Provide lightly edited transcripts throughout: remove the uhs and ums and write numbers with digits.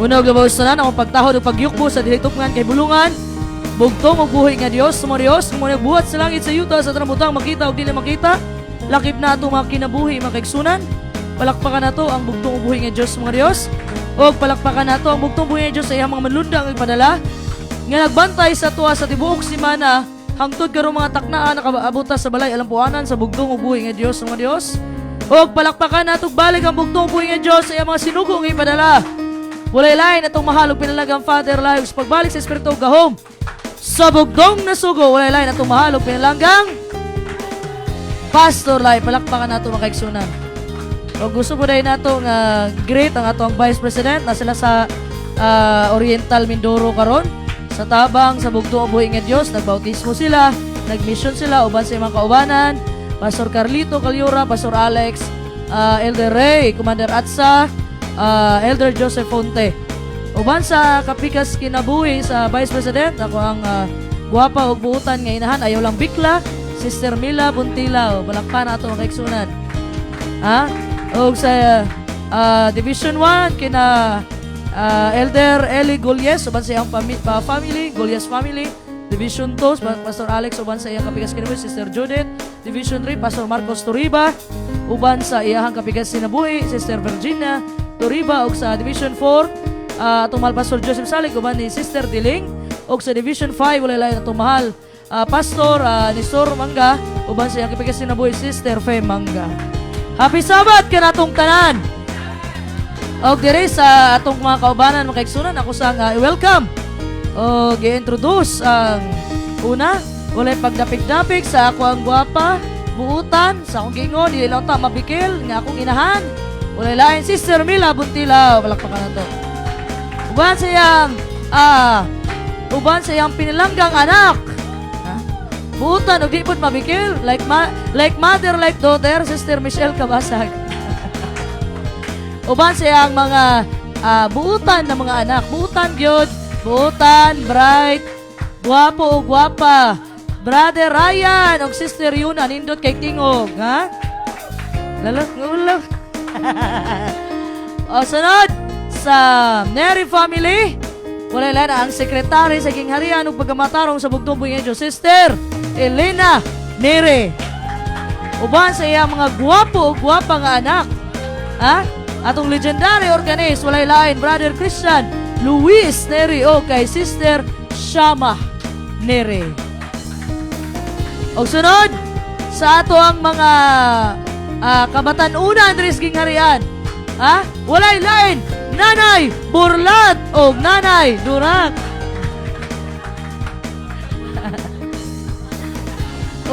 Unog labaw sa akong pagtahod o pagyukbo sa dilitupngan kay bulungan. Bugtong o buhay nga Dios, mga Dios, kung mga buhat sa langit sa yuta sa tramutang makita o dili makita. Lakip na ito mga kinabuhi, mga kaigsunan. Palakpakan na to ang bugtong o buhay nga Dios, mga Dios. O palakpakan na to ang bugtong buhay nga Dios sa iyang mga manlundang ipadala. Nga nagbantay sa tuwa sa tibuok simana, hangtod karong mga taknaan nakaabuta sa balay alampuanan sa bugtong o buhay nga Dios, mga Dios. O palakpakan na itong balik ang bugtong o buhay nga Dios sa iyang mga sinugong ipadala. Walay lain atong mahal og pinalagang Father lahi sa pagbalik sa Espiritu gahom. Sa bugtong na sugo, walay lain atong mahal og pinalagang Pastor lahi. Palakpakan nato mga kaigsunan. O gusto po dahil nato nga great ang atong Vice President na sila sa Oriental Mindoro karon. Sa tabang sa bugtong o buhay nga Dios, nagbautismo sila, nagmission sila uban sa mga kaubanan. Pastor Carlito Calyura, Pastor Alex, Elder Ray, Commander Atsa, Elder Joseph Fonte. Uban sa kapikas kinabuhi sa Vice President, ako ang guwapa og buutan nga inahan, ayaw lang bikla, Sister Mila Buntila, o balakpan na ito ang kaigsunan. O sa Division 1, kina Elder Eli Golies, uban sa iyang family, Golies family. Division 2, Pastor Alex, uban sa iyang kapikas kinabuhi, Sister Judith. Division 3, Pastor Marcos Turiba, uban sa iyang kapikas kinabuhi, Sister Virginia Turiba. Og sa Division 4, atong mahal Pastor Joseph Salig, uban ni Sister Diling. Og sa Division 5, walay lain atong mahal Pastor Nisor Mangga, uban sa iyang kapikas kinabuhi, Sister Fe Mangga. Happy Sabbath ka natong tanan. Og dire sa atong mga kaubanan, mga kaigsunan, ako sang welcome o gi-introduce ang una, walay pagdapig-dapig sa ako ang gwapa, buutan, sa akong gingon, dili lang ta mabikil, nga akong inahan, walay lain, Sister Mila Buntila, palakpakan na to. Uban sa iyang pinilanggang anak, buutan, o di po mabikil, like mother, like daughter, Sister Michelle Kabasag. Uban sa iyang mga buutan na mga anak, buutan gyud, buutan, bright, guwapo o guwapa, Brother Ryan o Sister Yuna, nindot kay Tingog, ha? Lalak. O sunod, sa Neri family, wala lang ang sekretary sa Gingharian o pagkamatarong sa bugtong buhay nga Sister Elena Neri. Uban sa iyang mga guwapo o guwapa nga anak, ha? Atong legendary organist, walay lain, Brother Christian Luis Neri o kay Sister Shama Neri. O sunod, sa ato ang mga kabatan-una Andres Gingharian, ha? Walay lain, Nanay Burlat o Nanay Durak.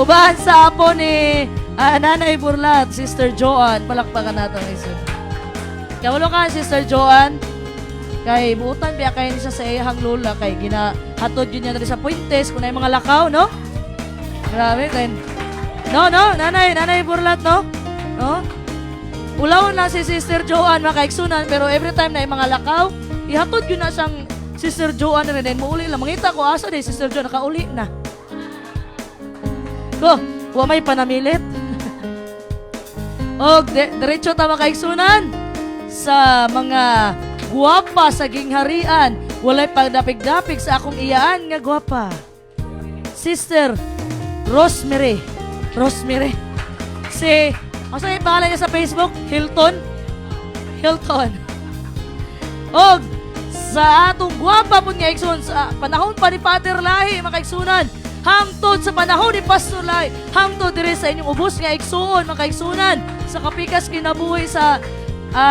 Uban sa apo ni Nanay Burlat, Sister Joan, palakpakan nato iso. Kawalo ka, Sister Joan, kay buutan biya kayo niya sa iyahang lola, kay ginahatod yun niya na sa Puentes, kung na yung mga lakaw, no? Grabe, kay... No, Nanay Burlat, no? Ulawon lang si Sister Joan, makaiksunan, pero every time na yung mga lakaw, ihatod yun na siyang Sister Joan rin, then muuli lang. Mangita ko, asa din, Sister Joan, nakauli na. Huwag may panamilit. O, diretso ta makaiksunan. Sa mga guwapa sa Gingharian, walay pagdapig-dapig sa akong iyaan nga guwapa, Sister Rosemary. Ano yung pangalan niya sa Facebook? Hilton. Og sa atong guwapa po nga igsoon, sa panahon pa ni Father Lahi, mga kaigsunan, hangtod sa panahon ni Pastor Lahi, hangtod dire sa inyong ubos nga igsoon, mga kaigsunan, sa kapikas kinabuhi sa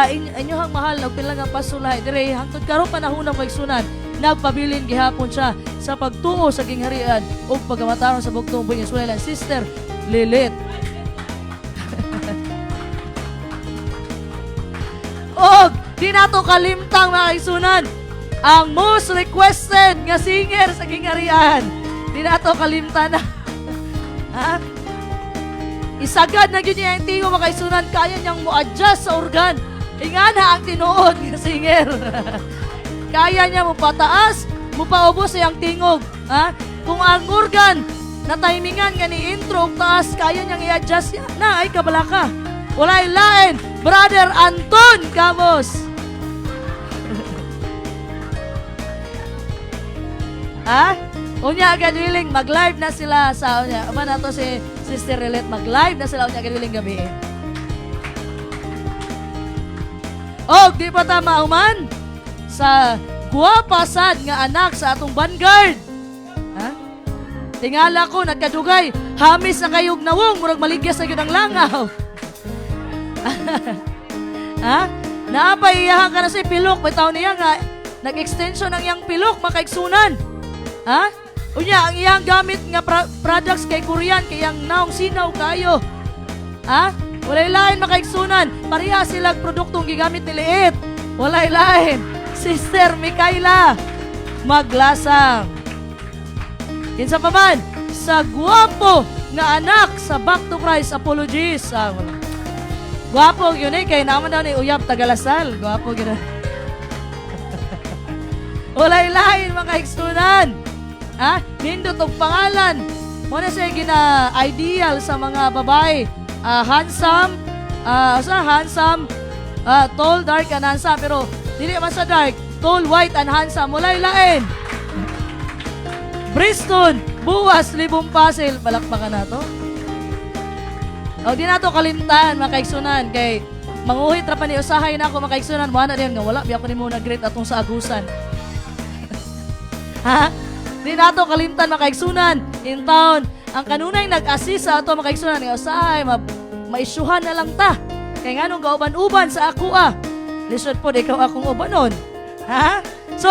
inyong mahal, nagpilang ang Pastor Lahi, dire hangtod karon panahon ng kaigsunan, nagpabilin gihapon siya sa pagtuo sa Gingharian o pagkamataron sa bugtong buhay ng Sulaylan, Sister Lilith. Og di nato kalimtang mga kaigsunan, ang most requested nga singer sa Gingharian. Di nato kalimtan na. Ha? Isagad na yun niya yung tingo mga kaigsunan, kaya niyang mo-adjust sa organ. Ingana ang tinuod nga singer. Kaya niya mo pataas, mo paubos sa iyang tingog. Ha? Kung ang organ na timingan nga ni intro taas, kaya niyang i-adjust na, ay kabalaka. Walay lain, Brother Anton Cabos. Ha? Unya agad willing mag-live na sila sa unya. Ama na to si Sister Relet, mag-live na sila unya agad willing gabi. Oh, di pa ta mauman sa guwapa sad nga anak sa atong vanguard. Ha? Tingala ko nagkadugay, hamis na kayog nawong murag maligya sa gyud ang langaw. Ha? Naapaiyahan ka na si pilok, may tao niya nga nag-extension ang iyang pilok makaigsunan. Ha? Unya, ang iyang gamit nga products kay Korean, kay iyang naong sinaw kayo. Ha? Walay lain makaigsunan. Pareha silang produktong gigamit ni Liit. Walay lain. Sister Mikaela, maglasang. Kinsa pa man, sa guwapo nga anak sa Back to Christ Apologies. Guwapo yun kay naman daw ni Uyab Tagalasal. Guwapo yun. Walay lain mga igsunan. Ha? Nindot og pangalan. Muna siya gina-ideal sa mga babae. Handsome, tall, dark, and handsome. Pero, dili man sa dark, tall, white, and handsome. Walay lain. Bristol, buwas, libong pasil. Palakpakan na to. O, di na to kalimtaan, mga kaigsunan. Kay, manguhit ra pa ni usahay na ako, mga kaigsunan. Wala diyan nga, wala. Biya ko ni mo nag-greet atong sa agusan. Ha? Di na to kalimtan, mga kaigsunan. In town, ang kanunay nag-assist sa ato, mga kaigsunan. Nga usahay, maisyuhan na lang ta. Kaya nga nung kauban-uban sa ako Lisod po, ikaw akong ubanon. Ha? So,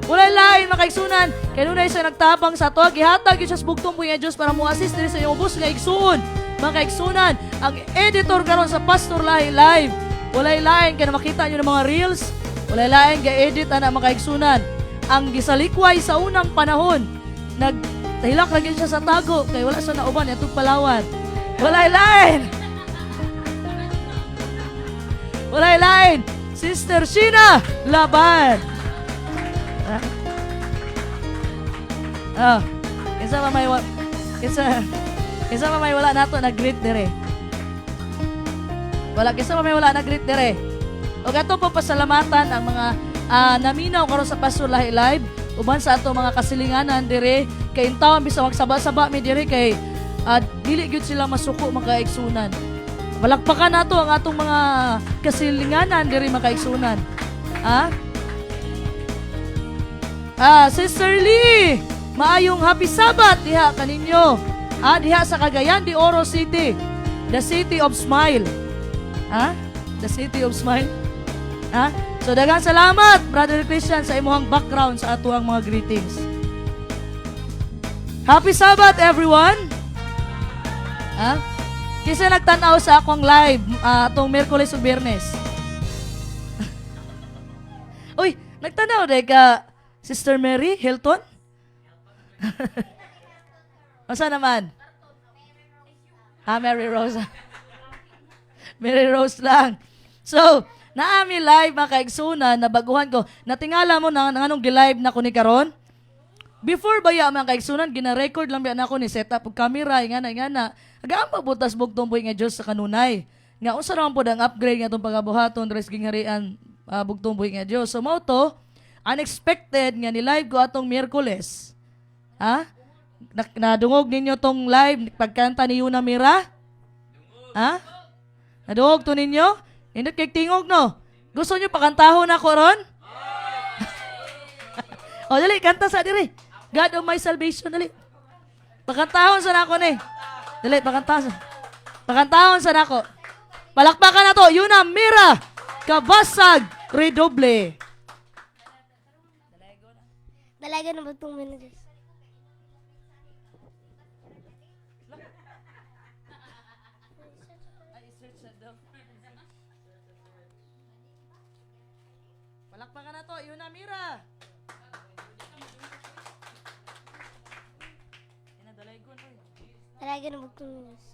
wala lain mga kaigsunan. Kaya nunay siya nagtabang sa to. Gihatag yun siya sa bugtong po niya Diyos para mo assist din sa iyong ubos nga igsuon. Mga kaigsunan, ang editor karon sa Pastor Lahi Live. Wala lain kaya na makita nyo ng mga reels. Wala lain ga-edit na mga kaigsunan. Ang gisalikway sa unang panahon. Nagtahilak lagi siya sa tago. Kaya wala siya nauban. Itong Palawan. Wala lain. Wala lain. Sister Sheena Laban. Kinsa pa may wala nato nag-greet dire. Kinsa pa may wala nag-greet dire. O gato po pasalamatan ang mga naminaw karon sa Pastor Lahi Live uban sa ato mga kasilinganan dire kay intawan bisa magsaba-saba mi dire kay dili gyud sila masuko makaigsunan. Palakpakan nato ang atong mga kasilinganan diri makaigsunan. Sister Lee, maayong happy Sabat diha kaninyo. Diha sa Cagayan de Oro City, the city of smile. The city of smile. So daghang salamat Brother Christian sa imong background sa atuang mga greetings. Happy Sabat everyone. Kisa nagtanaw sa akong live atong Miyerkules ug Biyernes. Uy, nagtanaw day ka Sister Mary Hilton? Masa naman? Mary Rose. Mary Rose lang. So, naami live mga kaigsunan na baguhan ko. Natingala mo na anong gi-live na ko ni karon? Before ba ya mga kaigsunan, gina-record lang biya na ako ni setup og camera, ingana. Agaang mabutas bugtong buhi nga Diyos sa kanunay. Nga unsa naman po ang upgrade nga itong pagabuhaton, res gingharian bugtong buhi nga Diyos. So mo to, unexpected nga ni-live ko atong Miyerkules. Nadungog ninyo tong live pagkanta ni Yuna Mira? Nadungog to ninyo? Hindi kay tingog no? Gusto nyo pakantahon ako ron? O dali, kanta sa diri. God of my salvation, dali. Pakantahon sa nako ni. Dali, pakantahon sa nako. Palakpakan na to, Yuna Mira, Kabasag, Redoble. Dalaga na ba itong minutes? Palakpakan na to, Yuna Mira. Dalaga na ba itong minutes?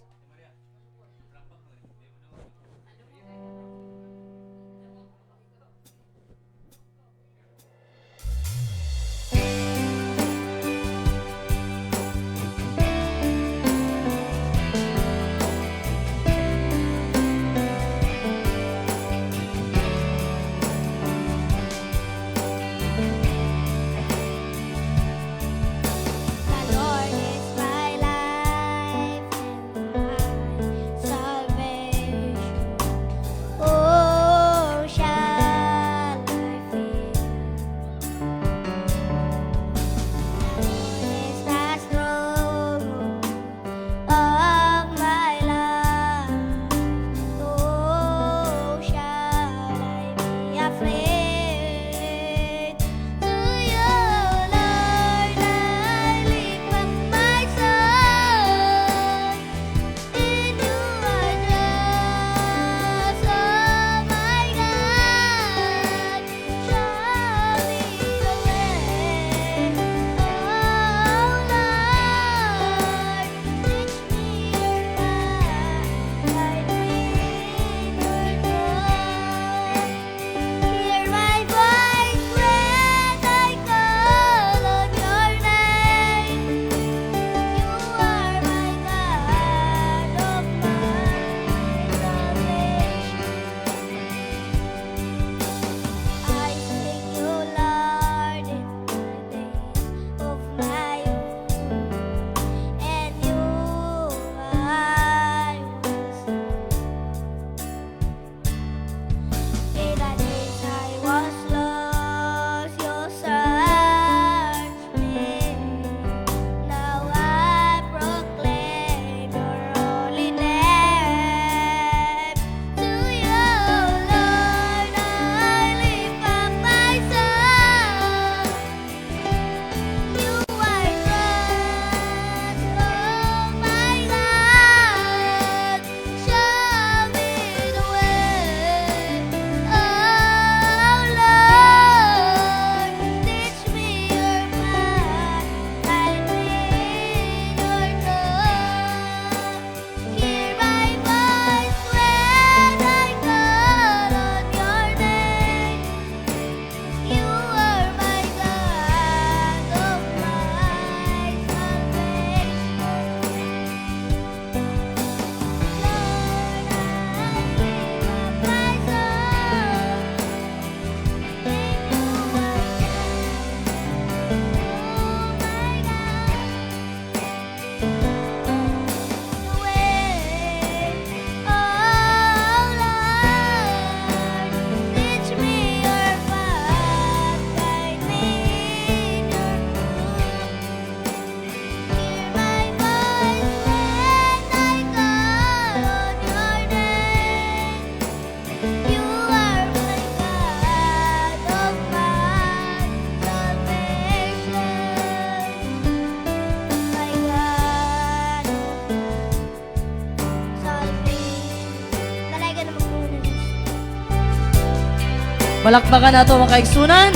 Palakpakan na ito mga kaigsunan.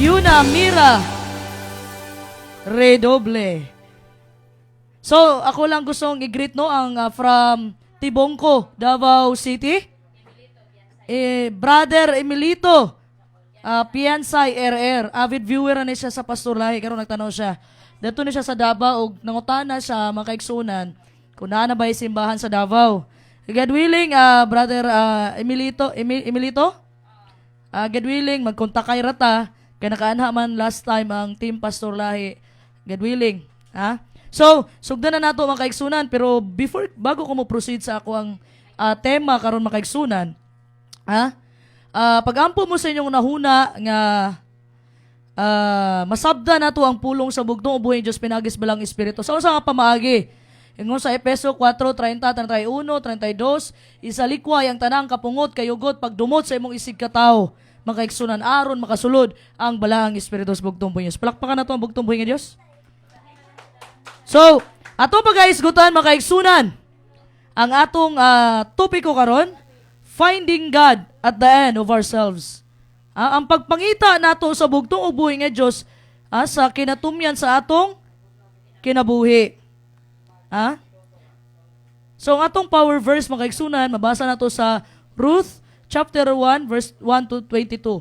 Yuna Mira Redoble. So, ako lang gustong i-greet no ang from Tibongko, Davao City. Brother Emilito Piansay RR. Avid viewer na siya sa Pastor Lahi. Karon nagtanaw siya. Dato na siya sa Davao ug nangutana siya mga kaigsunan kung naa na ba yung simbahan sa Davao. God willing, Brother Emilito, God willing, magkontak kay Rata, kaya nakaanha man last time ang Team Pastor Lahi. God willing. Ha? So, sugdan na nato mga kaigsunan, pero bago ko mo proceed sa ako ang tema karon mga kaigsunan, ha? Pag-ampo mo sa inyong nahuna nga masabda na to ang pulong sa bugtong ubuhin Diyos pinagis balang Espiritu. Sa nga pamaagi, ingon sa Efeso 4:30, 31, 32, isalikway ang tanang kapungot kayugot pagdumot sa imong isig katao, makaigsunan aron makasulod ang balahang Espiritu sa bugtong buhin Diyos. Palakpakan na to ang bugtong buhin Diyos. So, ato pag-aisgutan makaigsunan ang atong topiko karon, finding God at the end of ourselves. Ang pagpangita nato sa bugtong ubuhi nga Dios sa kinatumyan sa atong kinabuhi. So ang atong power verse mga kaigsunan, mabasa nato sa Ruth chapter 1 verse 1 to 22.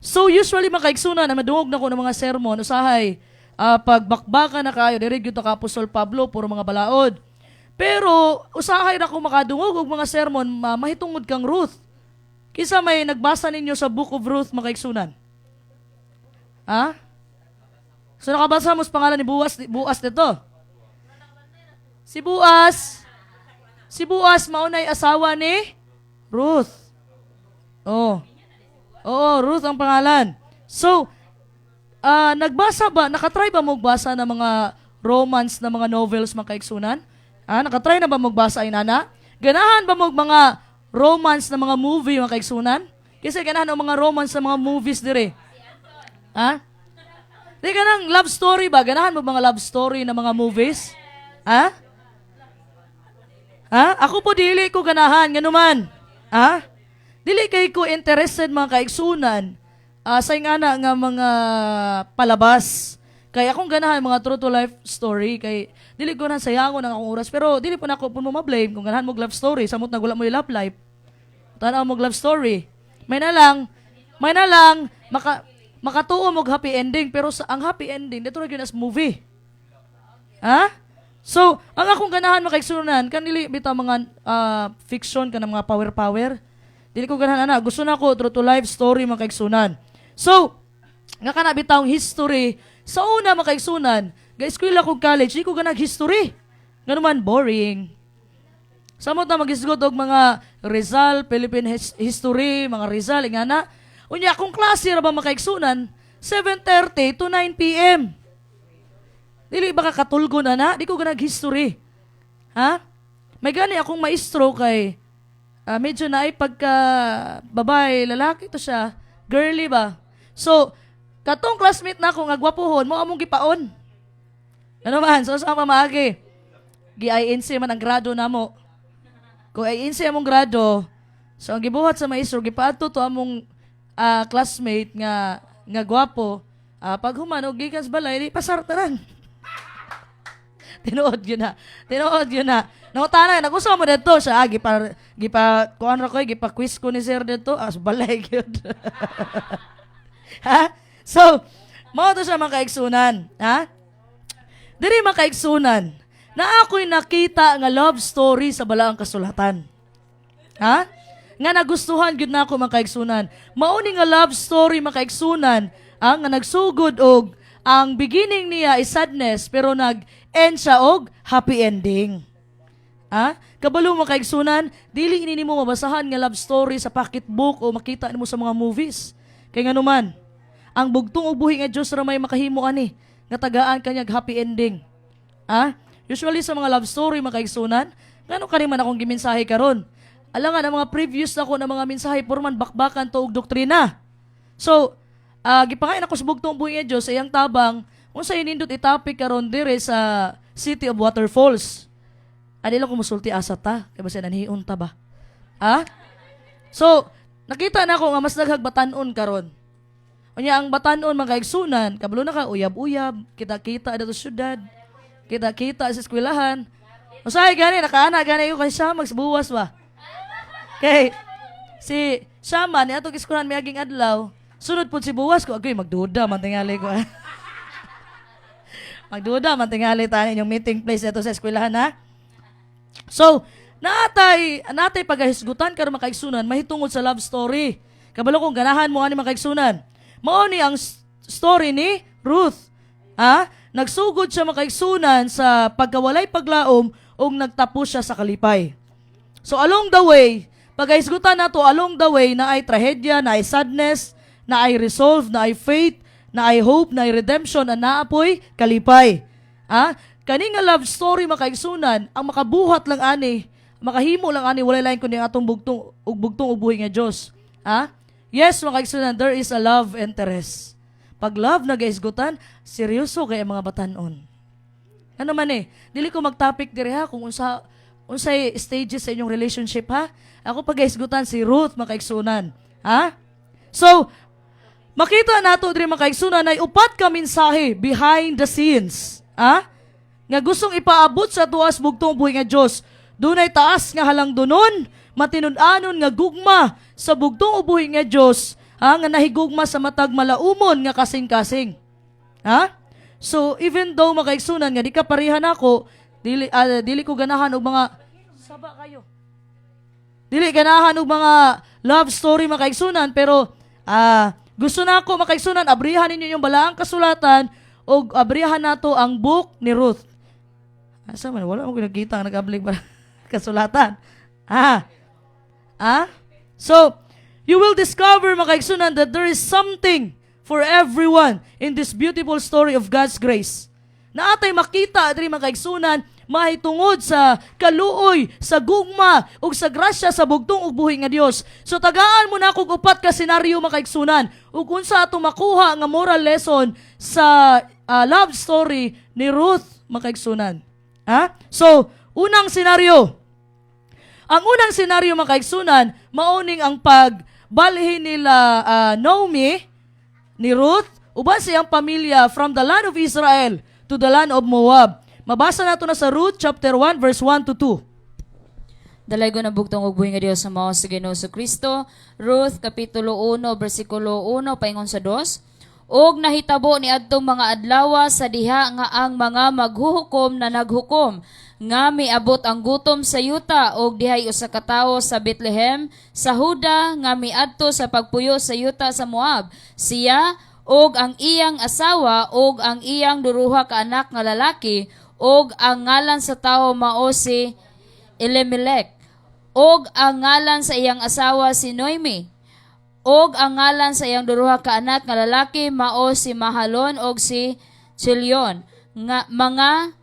So usually mga kaigsunan, madungog na ko ng mga sermon usahay pagbakbaka na kayo diri gyud ka Apostol Pablo puro mga balaod. Pero usahay na ko makadungog og mga sermon mahitungod kang Ruth. Kisa may nagbasa ninyo sa Book of Ruth mga kaigsunan? So nakabasa mo sa pangalan ni Buas dito? Si Buas maunay asawa ni Ruth. Oo, Ruth ang pangalan. So, nakatry ba magbasa ng mga romance na mga novels mga kaigsunan? Nakatry na ba magbasa inana? Ganahan ba mo mga romance na mga movie mga kaigsunan? Kasi ganahan ang mga romance na mga movies dire. Di ka ng love story ba? Ganahan mo mga love story na mga movies? Ako po dili ko ganahan, ganuman. Dili kay ko interested mga kaigsunan sa ingana nga mga palabas. Kay akong ganahan mga true to life story kay dili ko na sayangon ang akong oras pero dili pa nako puno ma-blame kung ganahan mo love story samot nagula mo yung love life. Tanaw mo love story. May na lang makatuo mo happy ending pero ang happy ending dito ra gyud as movie. So, ang akong ganahan makaigsunan kanili bitaw mga fiction kanang mga power. Dili ko ganahan ana, gusto na ko true to life story makaigsunan. So, nga kana bitaw history sa una makaigsunan, ga-eskwela ko college, di ko ganag history. Ganuman boring. Samot na magisgot og mga Rizal, Philippine history, mga Rizal ingana. Unya akong klase ra ba makaigsunan 7:30 to 9 PM. Dili ba ka katulgo na? Di ko ganag history. May gani akong maestro kay medyo naay pagka babae, lalaki to siya, girly ba. So, katong classmate na ako nga gwapohon mo among gipaon. Ano man, so sa pamaagi. Gi-INC man ang grado namo. Kung INC among grado, so ang gibuhat sa maestro gipaadto to among classmate nga gwapo, pag human og gikan sa balay, di pasartaran. Tinuod yun na. Nangutana, nagusto mo dito siya, kuhan ra ko, gipa-quiz ko ni sir dito, balay yun. So, mao to siya mga kaigsunan. Diri mga kaigsunan, na ako'y nakita nga love story sa balaang kasulatan. Nga nagustuhan gyud na ako mga kaigsunan. Mauni nga love story mga kaigsunan, nga nagsugod og ang beginning niya is sadness pero nag-end siya og happy ending. Kabalo mga kaigsunan, dili ini mo mabasahan nga love story sa pocketbook o makita nimo sa mga movies. Kay nganuman, ang bugtong ubuhi nga Dios ra may makahimo ani nga tagaan kanyag happy ending. Usually sa mga love story mga kaigsunan, ngano kani man akong gimensahe karon. Alangan ang mga previous nako na mga mensahe purman bakbakan to og doktrina. So, gipangayon ako sa bugtong ubuhi nga Dios sa iyang tabang unsa inindot i-topic karon dire sa City of Waterfalls. Adila ko musulti asa ta kay basi nanhiun ta ba. So, nakita na ko nga mas daghag batan-on karon. Unya ang batan-on mga kaigsunan, kabalo na ka uyab-uyab, kita-kita dito sa syudad, kita-kita sa eskwelahan. Usahay gani nakaana gani ko kay siya magsubuwas ba. Kay si Shama ni atong eskwelahan miaging adlaw, sunod pud si buwas ko agoy magduda man tingali ko. Magduda man tingali tani yung meeting place dito sa eskwelahan ha. So, natay pagahisgutan karon mga kaigsunan mahitungod sa love story. Kabalo kung ganahan mo ani mga kaigsunan. Mao ni ang story ni Ruth. Ha? Nagsugod siya mga kaigsunan sa pagkawalay paglaom ug nagtapos siya sa kalipay. So along the way, pagahisgutan nato along the way na ay trahedya, na ay sadness, na ay resolve, na ay faith, na ay hope, na ay redemption, na naapoy kalipay. Ha? Kani nga love story makaigsunan, ang makabuhat lang ani, makahimo lang ani walay lain kundi ang atong bugtong ug buhi nga Dios. Ha? Yes, makaigsunan, there is a love interest. Pag love na gaisgutan, seryoso kay ang mga batanon. Ano man dili ko mag-topic diri ha kung unsay stages sa inyong relationship ha. Ako pag gaisgutan si Ruth makaigsunan. Ha? So, makita nato diri makaigsunan ay upat ka mensahe behind the scenes. Ha? Nga gustong ipaabot sa tuwas bugtong buhi nga Dios. Dunay taas nga halangdonon, matinud-anon nga gugma sa bugtong ubuhi nga Dios, nga nahigugma sa matag malaumon nga kasing-kasing. Ha? So even though makaigsunan nga di ka pareha nako, dili ko ganahan og mga saba kayo. Dili ganahan og mga love story makaigsunan pero gusto nako makaigsunan abrihan ninyo yung balaang kasulatan og abrihan nato ang book ni Ruth. Asa man wala mo nakita ang nag-ablig para kasulatan. So, you will discover makaigsunan that there is something for everyone in this beautiful story of God's grace. Na atay makita diri makaigsunan mahitungod sa kaluoy, sa gugma ug sa grasya sa bugtong ug buhi nga Dios. So tagaan mo na kog upat ka senaryo makaigsunan ug unsa ato makuha nga moral lesson sa love story ni Ruth makaigsunan. So, unang senaryo. Ang unang senaryo makaigsunan, mauning ang pagbalhin nila Naomi ni Ruth, uban siyang pamilya from the land of Israel to the land of Moab. Mabasa nato na sa Ruth chapter 1 verse 1 to 2. Dalaygo na bugtong ug buhi nga Dios sa mao sa Ginoo sa Kristo. Ruth kapitulo 1 bersikulo 1 paingon sa 2. Og nahitabo ni adtong mga adlaw sa diha nga ang mga maghuhukom na naghukom nga miabot ang gutom sa yuta og dihay usa ka tawo sa Bethlehem sa Huda nga miadto sa pagpuyo sa yuta sa Moab. Siya og ang iyang asawa og ang iyang duruha ka anak nga lalaki og ang ngalan sa tawo mao si Elimelech og ang ngalan sa iyang asawa si Noemi. Og ang ngalan sa iyang duruha ka anak nga lalaki mao si Mahalon og si Chilion nga mga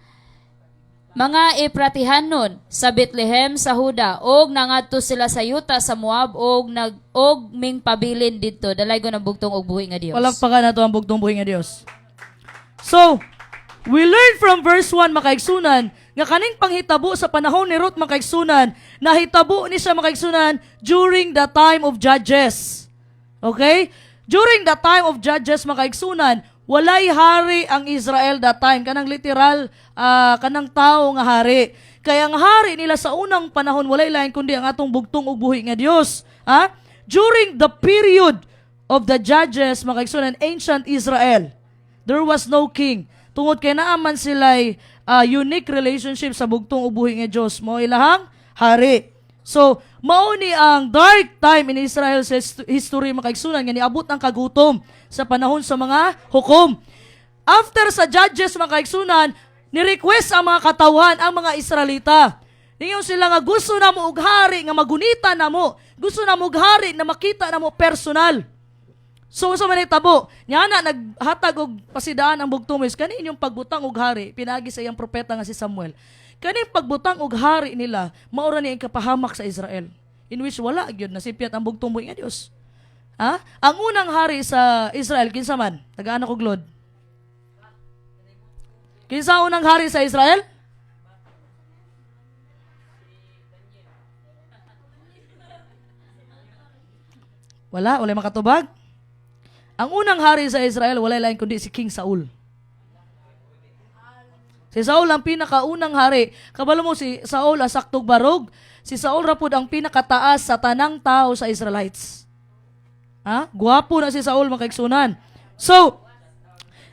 Epratihanon sa Bethlehem sa Huda og nangadto sila sa yuta sa Moab og mingpabilin didto. Dalaygo na bugtong og buhi nga Dios. Palakpakan nato ang bugtong buhi nga Dios. So, we learn from verse 1 makaigsunan nga kaning panghitabo sa panahon ni Ruth makaigsunan, nahitabo ni siya makaigsunan during the time of Judges. Okay? During the time of Judges, makaigsunan, walay hari ang Israel that time. Kanang literal, kanang tao nga hari. Kaya ang hari nila sa unang panahon, walay lain kundi ang atong bugtong ug buhi nga Dios. During the period of the Judges, makaigsunan, ancient Israel, there was no king. Tungod kay naaman sila'y unique relationship sa bugtong ug buhi nga Dios. Mao ilahang hari. So, mao ni ang dark time in Israel's history makaigsunan nga niabot ang kagutom sa panahon sa mga hukom. After sa Judges makaigsunan, ni-request ang mga katawan ang mga Israelita. Ningon sila nga gusto na mo og hari nga magunita na mo. Gusto na mo og hari na makita na mo personal. So sa man tabo, nya na naghatag og pasidaan ang bugtong Moises kani inyong pagbutang og hari pinaagi sa iyang propeta nga si Samuel. Kani pagbutang og hari nila, maura ni ang kapahamak sa Israel. In which wala gyud nasipyat ang bugtong buhi nga Dios. Ang unang hari sa Israel kinsa man? Tagaan ako glod. Kinsa unang hari sa Israel? Wala makatubag. Ang unang hari sa Israel, wala lain kundi si King Saul. Si Saul ang pinakaunang hari. Kabalo mo si Saul asaktog barog. Si Saul rapod ang pinakataas sa tanang tao sa Israelites. Guwapo na si Saul mga kaigsunan. So,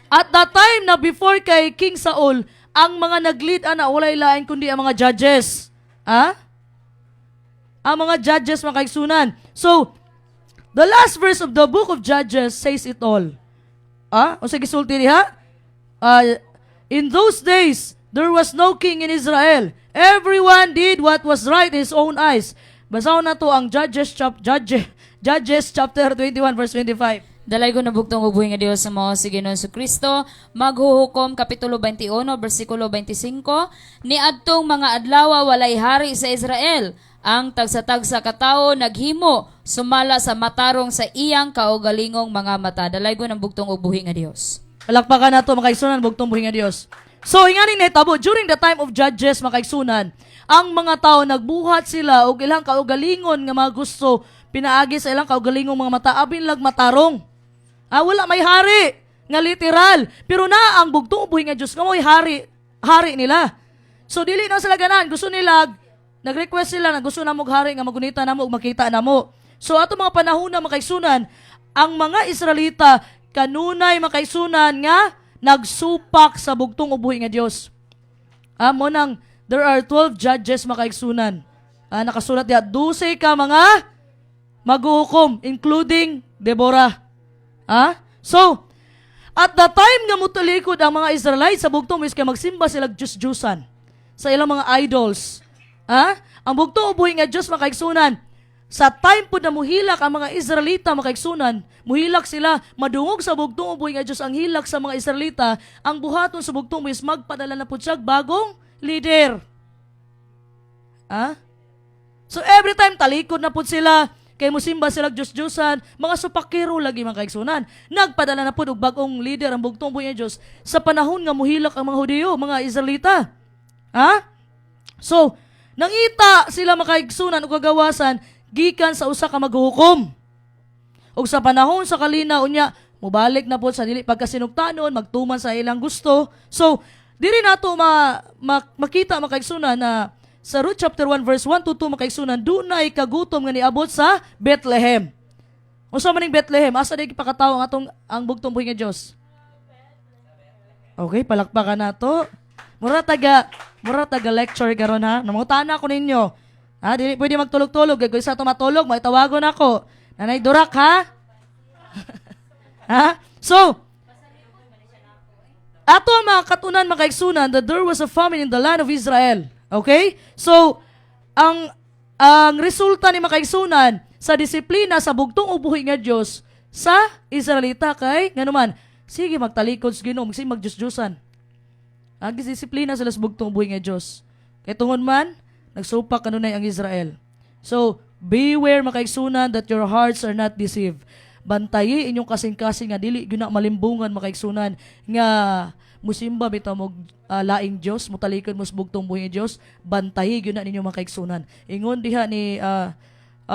at that time na before kay King Saul, ang mga nag-lead walay lain kundi ang mga judges. Ang mga judges mga kaigsunan. So, the last verse of the book of Judges says it all. O sige sulti diha. In those days, there was no king in Israel. Everyone did what was right in his own eyes. Basahon na to ang Judges chapter 21 verse 25. Dalay ko nabugtong ubuhi nga Dios sa mga si Ginoong Kristo, maghuhukom kapitulo 21 bersikulo 25, ni adtong mga adlaw walay hari sa Israel, ang tagsa-tagsa katao naghimo sumala sa matarong sa iyang kaugalingong mga mata. Dalay ko nabugtong ubuhi nga Dios. Palakpakan na to mga kaigsunan, bugtong buhi nga Dios. So inganing nahitabo during the time of Judges mga kaigsunan, ang mga tao nagbuhat sila og ilang kaugalingon nga mga gusto pinaagi sa ilang kaugalingong mga mata abin lag matarong. Wala may hari nga literal, pero na ang bugtong buhi nga Dios nga mo'y hari nila. So dili na sila ganan, gusto nila nag-request sila na gusto na mo hari nga magunita na mo ug makita na mo. So ato mga panahon na mga kaigsunan, ang mga Israelita kanunay mga kaigsunan nga nagsupak sa bugtong ubuhi nga Dios. Mo nang there are 12 judges mga kaigsunan. Nakasulat diha 12 ka mga maghuhukom including Deborah. So at the time nga mutalikod ang mga Israelites sa bugtong is kay magsimba sila Diyos-Diyosan sa ilang mga idols. Ang bugtong ubuhi nga Dios mga kaigsunan, sa time po na muhilak ang mga Israelita mga kaigsunan, muhilak sila, madungog sa bugtong ubuhi nga Dios ang hilak sa mga Israelita, ang buhaton sa bugtong is magpadala na po siya bagong leader. So every time talikod na po sila, kay musimba sila Diyos-Diyosan, mga supakiro lagi mga kaigsunan. Nagpadala na po og bagong leader ang bugtong ubuhi nga Dios sa panahon nga muhilak ang mga Hudiyo, mga Israelita. So, nangita sila mga kaigsunan o kagawasan gikan sa usa ka maghuhukom. Ug sa panahon sa kalina unya mubalik na po sa dili pagkasinugtanon, magtuman sa ilang gusto. So, diri nato makita mga kaigsunan na sa Ruth chapter 1 verse 1 to 2 mga kaigsunan, dunay kagutom nga niabot sa Bethlehem. Unsa man ning Bethlehem? Asa di pakatawo ang bugtong buhi nga Dios? Okay, palakpakan nato. Mura taga lecture karon ha. Namutana ko ninyo. Dili pwede magtulog-tulog. Gagawin sa ito matulog, maitawagon ako. Nanay Durak, ha? So, ato ang mga katunan, mga kaigsunan, that there was a famine in the land of Israel. Okay? So, ang resulta ni mga kaigsunan sa disiplina sa bugtong ubuhi nga Dios sa Israelita kay, nga naman, sige magtalikod sa Ginoo, sige mag-Diyos-Diyosan. Disiplina sila sa bugtong ubuhi nga Dios. Kay tungod man, nagsupak kanunay ang Israel. So, beware mga kaigsunan that your hearts are not deceived. Bantayi inyong kasing-kasing nga dili gyud na malimbungan mga kaigsunan nga musimba bitaw mo laing Dios, mutalikod mo sa bugtong buhi nga Dios, bantayi gyud na ninyo mga kaigsunan. Ingon diha ni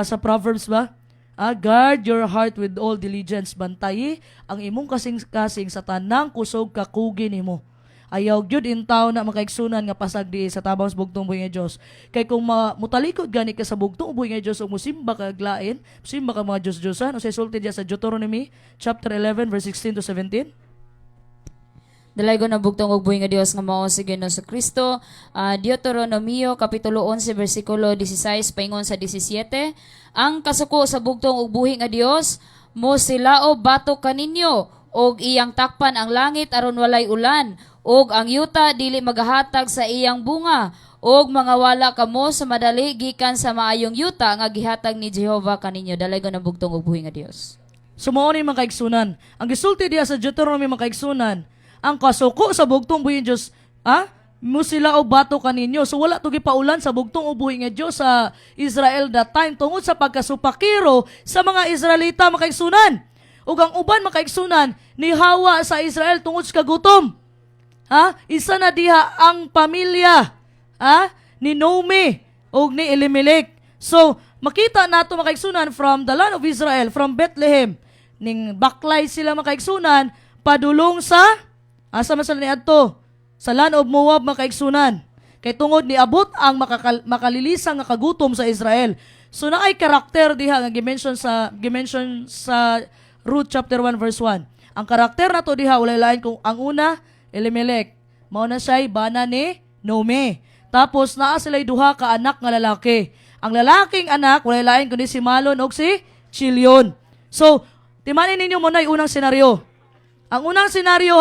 sa Proverbs ba? Guard your heart with all diligence. Bantayi ang imong kasing-kasing sa tanang kusog kakugi nimo. Ayaw gyud in taw na makaigsunan nga pasag di sa tabang sa bugtong buhi nga Dios. Kay kung mutalikod gani ka sa bugtong buhi nga Dios ug musimba ka aglain, musimba ka mga Dios-Diosan, o sa sulti diya sa Deuteronomy chapter 11 verse 16 to 17. Dalay ko na bugtong og buhi nga Dios nga mao si Ginoong Kristo. Deuteronomio kapitulo 11 bersikulo 16 paingon sa 17. Ang kasuko sa bugtong og buhi nga Dios, mo silao batok kaninyo og iyang takpan ang langit aron walay ulan, og ang yuta dili magahatag sa iyang bunga, og mga wala kamo sa madali gikan sa maayong yuta nga gihatag ni Jehova kaninyo. Dalay ko na bugtong og buhi nga Dios. Sumao ni mga kaigsunan. Ang gisulti diya sa Deuteronomy mga kaigsunan, ang kasuko sa bugtong buhi nga Dios, mo sila og bato kaninyo. So wala to gipaulan sa bugtong ubuhi nga Dios sa Israel that time tungod sa pagkasupakiro sa mga Israelita mga kaigsunan. Ug ang uban mga kaigsunan ni hawa sa Israel tungod sa kagutom. Isa na diha ang pamilya ni Naomi ug ni Elimelech. So makita nato makaigsunan from the land of Israel, from Bethlehem, ning baklay sila makaigsunan, padulong sa, asa man sila niadto? Sa land of Moab makaigsunan. Kay tungod ni abot ang makalilisang nga kagutom sa Israel. So naay karakter diha nga gimension sa Ruth chapter 1 verse 1. Ang karakter nato diha walay lain kung ang una Elimelech, mao na siya'y bana ni Naomi. Tapos naa sila'y duha ka anak nga lalaki. Ang lalaking anak walay lain kundi si Malon ug si Chilion. So timanin ninyo muna yung unang senaryo. Ang unang senaryo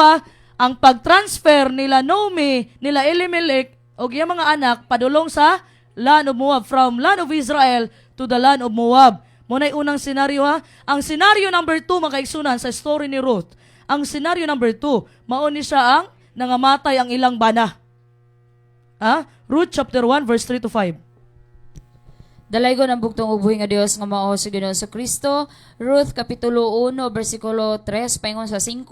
ang pag-transfer nila Naomi, nila Elimelech o yung mga anak padulong sa land of Moab, from land of Israel to the land of Moab. Muna yung unang senaryo Ang senaryo number 2 makaigsunan sa story ni Ruth. Ang senaryo number 2, mao ni siya ang nangamatay ang ilang bana. Ruth chapter 1 verse 3 to 5. Dalaygon ang bugtong ubuhi nga Dios nga mao si Ginoo sa Kristo. Ruth kapitulo 1 bersikulo 3 paingon sa 5.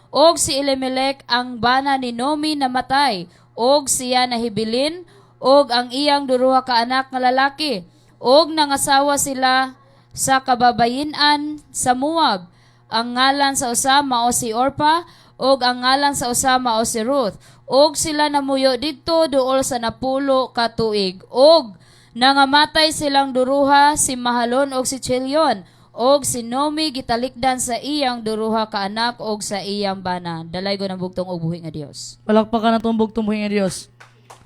Og si Elimelech ang bana ni Naomi namatay, og siya nahibilin, og ang iyang duruha ka anak nga lalaki, og nangasawa sila sa kababayin-an sa Moab. Ang ngalan sa usa mao si Orpa, og ang ngalan sa usa mao si Ruth. Og sila namuyo didto duol sa napulo ka tuig. Og nangamatay silang duruha, si Mahalon og si Chilion, og si Naomi gitalikdan sa iyang duruha ka anak og sa iyang bana. Dalaygon ang bugtong ubuhi nga Dios. Palakpakan na itong bugtong buhay nga Diyos.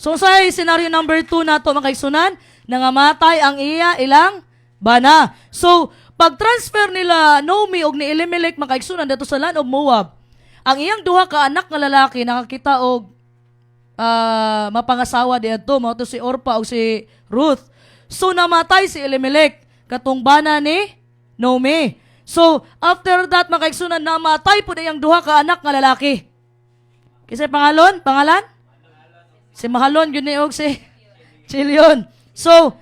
So sa scenario number 2 nato makaigsunan, nangamatay ang ilang bana. So pag-transfer nila Naomi og ni Elimelech makaigsunan dito sa land of Moab, ang iyang duha ka anak nga lalaki nakakita og mapangasawa dito, mao to si Orpa og si Ruth. So namatay si Elimelech katong bana ni Naomi. So after that makaigsunan namatay pud iyang duha ka anak nga lalaki. Kisay pangalan? Si Mahalon gyud ni og si Chilion. So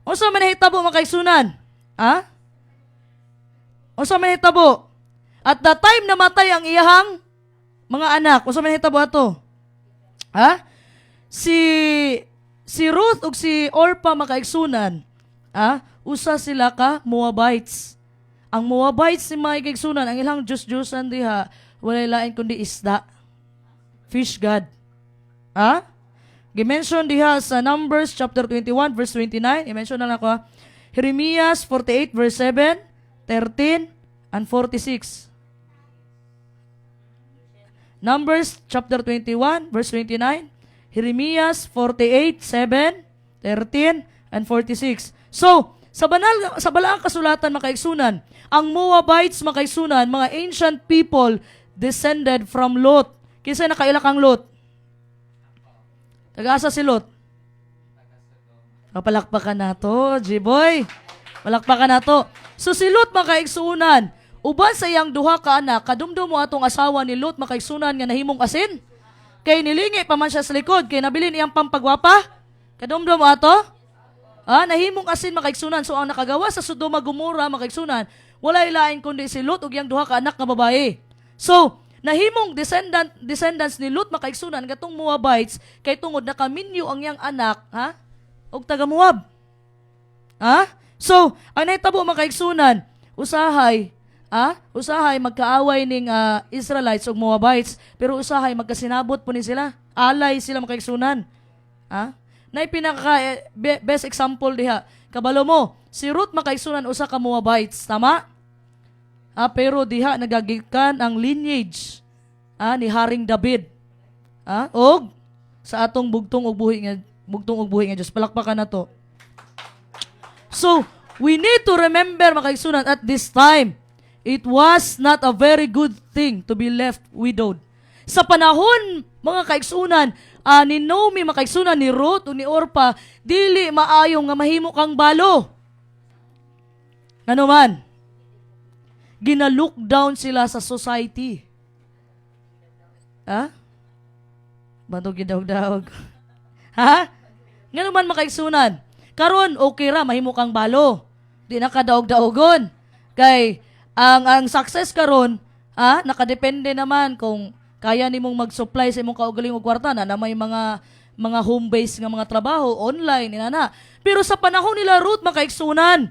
unsa man hitabo makaigsunan? Unsa man hitabo? At the time namatay ang iyahang mga anak, unsa man hitabo ato? Si Ruth ug si Orpa makaigsunan, usa sila ka Moabites. Ang Moabites si makaigsunan, ang ilang Diyos-Diyosan diha, walay lain kundi isda. Fish god. Gimension diha sa Numbers chapter 21 verse 29, i-mention na lang ko. Jeremias 48 verse 7, 13 and 46. Numbers chapter 21 verse 29, Jeremias 48, 7, 13, and 46. So, sa balaang kasulatan makaigsunan, ang Moabites makaigsunan, mga ancient people descended from Lot. Kinsa nakaila kang Lot? Taga-asa si Lot? Palakpakan na to, G-boy. Palakpakan na to. So si Lot makaigsunan, uban sa iyang duha ka anak, kadumdum mo atong asawa ni Lot makaigsunan nga nahimong asin. Kay nilingi pa man siya sa likod, kay nabilin iyang pampagwapa. Kadumdum mo ato? Nahimong asin makaigsunan. So ang nakagawa sa Sodoma Gomora makaigsunan, walay lain kundi si Lot ug iyang duha ka anak nga babae. So nahimong descendants ni Lot makaigsunan katong Moabites kay tungod nakaminyo ang iyang anak, og taga Moab. So ang nahitabo makaigsunan, usahay magkaaway ning Israelites ug Moabites, pero usahay magkasinabot po ni sila. Alay sila makaigsunan. Nay pinaka best example diha. Kabalo mo, si Ruth makaigsunan usa ka Moabites, tama? Pero diha nagagikan ang lineage ni Haring David. Og sa atong bugtong ug buhi nga Dios. Palakpakan na to. So, we need to remember makaigsunan at this time, it was not a very good thing to be left widowed. Sa panahon, mga kaigsunan, ni Naomi makaigsunan, ni Ruth o ni Orpa, dili maayong nga mahimo kang balo. Ano man? Gina-look down sila sa society. Bantog gidaog-daog. Ngano man makaigsunan? Karon okay ra mahimo kang balo. Di na kadaog-daogon. Kay ang success karon, nakadepende naman kung kaya nimong mag-supply sa imong kaugaling og kwarta na may mga home base nga mga trabaho online inana. Pero sa panahon nila Ruth, makaigsunan,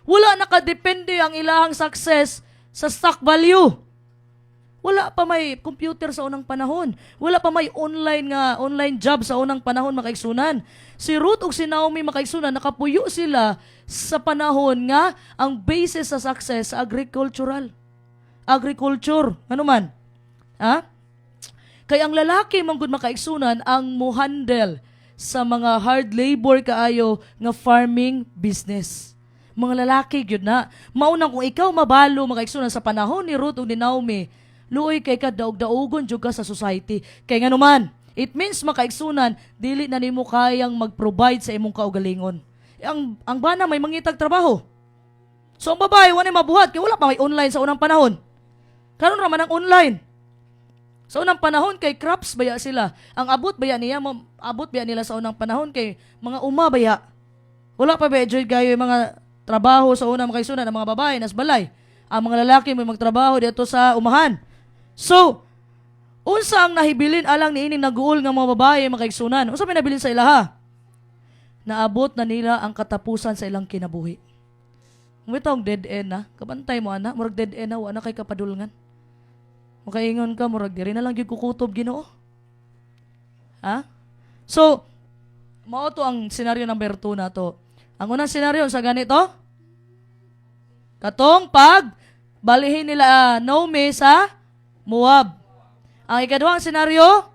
wala nakadepende ang ilahang success sa stock value. Wala pa may computer sa unang panahon. Wala pa may online job sa unang panahon, makaigsunan. Si Ruth ug si Naomi, makaigsunan, nakapuyo sila sa panahon nga ang basis sa success agriculture. Ano man? Kaya ang lalaki manggod makaigsunan ang muhandle sa mga hard labor kaayo nga farming business. Mga lalaki gyud na. Maunang kung ikaw mabalo makaigsunan sa panahon ni Ruth ug ni Naomi, luoy kay ka daog-daogon jud ka sa society. Kay nga naman, it means makaigsunan dili na nimo kayang mag-provide sa imong kaugalingon. Ang bana may mangitag trabaho. So ang babae wala mabuhat kay wala pa may online sa unang panahon. Karon ra man ang online. Sa unang panahon kay crops baya sila. Ang abot baya nila sa unang panahon kay mga uma baya. Wala pa ba joy gayo yung mga trabaho sa unang makaigsunan ng mga babae nas balay. Ang mga lalaki may magtrabaho dito sa umahan. So, unsa ang nahibilin alang niining naguol nga mga babae makaigsunan? Unsa may nabilin sa ilaha? Naabot na nila ang katapusan sa ilang kinabuhi. Ngitong dead end na, kabantay mo ana, murag dead end na, wala kay kapadulngan. Makaingon ka, murag diri na lang gyud kukutob Ginoo. So, mao to ang senaryo number 2 na to. Ang unang senaryo sa ganito, katong balihin nila Naomi sa Moab. Ang ikaduhang senaryo,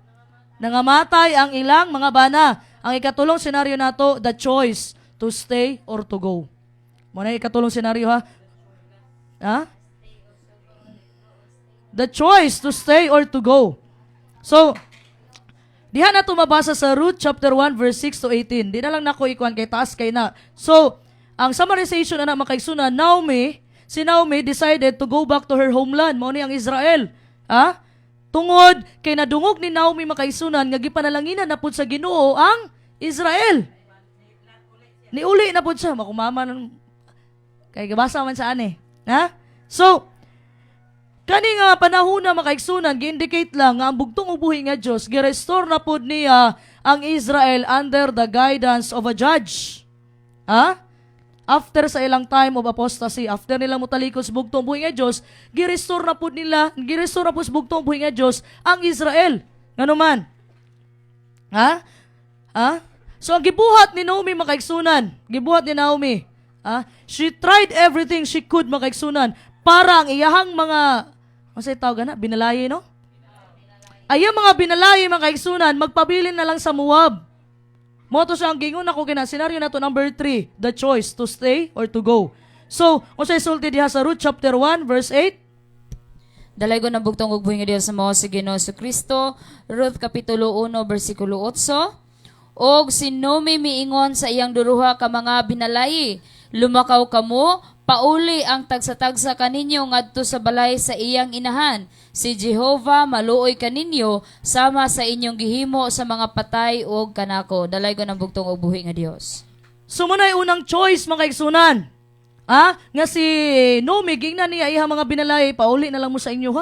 nangamatay ang ilang mga bana. Ang ikatulong senaryo nato, the choice to stay or to go. Muna ikatulong senaryo The choice to stay or to go. So, diha na ito mabasa sa Ruth chapter 1 verse 6 to 18. Di na lang nako ikuan kay taas kay na. So, ang summarization na makaigsunan, si Naomi decided to go back to her homeland. Mao ni ang Israel. Tungod kay nadungog ni Naomi makaigsunan nga gipanalanginan na pud sa Ginoo ang Israel. Niuli na pud siya makumama ng kay gabasa man sa ani. So, kani nga panahon na makaigsunan gi-indicate lang nga ang bugtong ubuhi nga Dios gi-restore na pud niya ang Israel under the guidance of a judge. After sa ilang time of apostasy, after nila mutalikod sa bugtong buhi nga Dios, gi-restore na pud sa bugtong buhi nga Dios ang Israel. Ngano man? So ang gibuhat ni Naomi makaigsunan, she tried everything she could makaigsunan para ang iyahang mga binalayi, no? Ayang mga binalayi makaigsunan, magpabilin na lang sa Moab. Moto siya ang gingon ako senaryo na to number 3, the choice to stay or to go. So, unsay sulti diha sa Ruth chapter 1 verse 8? Dalay ko ng bugtong ug buhi nga Dios sa mao si Ginoo si Kristo. Ruth kapitulo 1 bersikulo 8. Og si Naomi miingon sa iyang duruha ka mga binalayi, lumakaw kamo, pauli ang tagsa-tagsa kaninyo ngadto sa balay sa iyang inahan. Si Jehovah maluoy kaninyo sama sa inyong gihimo sa mga patay ug kanako. Dalay ko ng bugtong ug buhi nga Dios. Sumunay unang choice makaigsunan. Nga si Naomi gingnan niya iyang mga binalay, pauli na lang mo sa inyo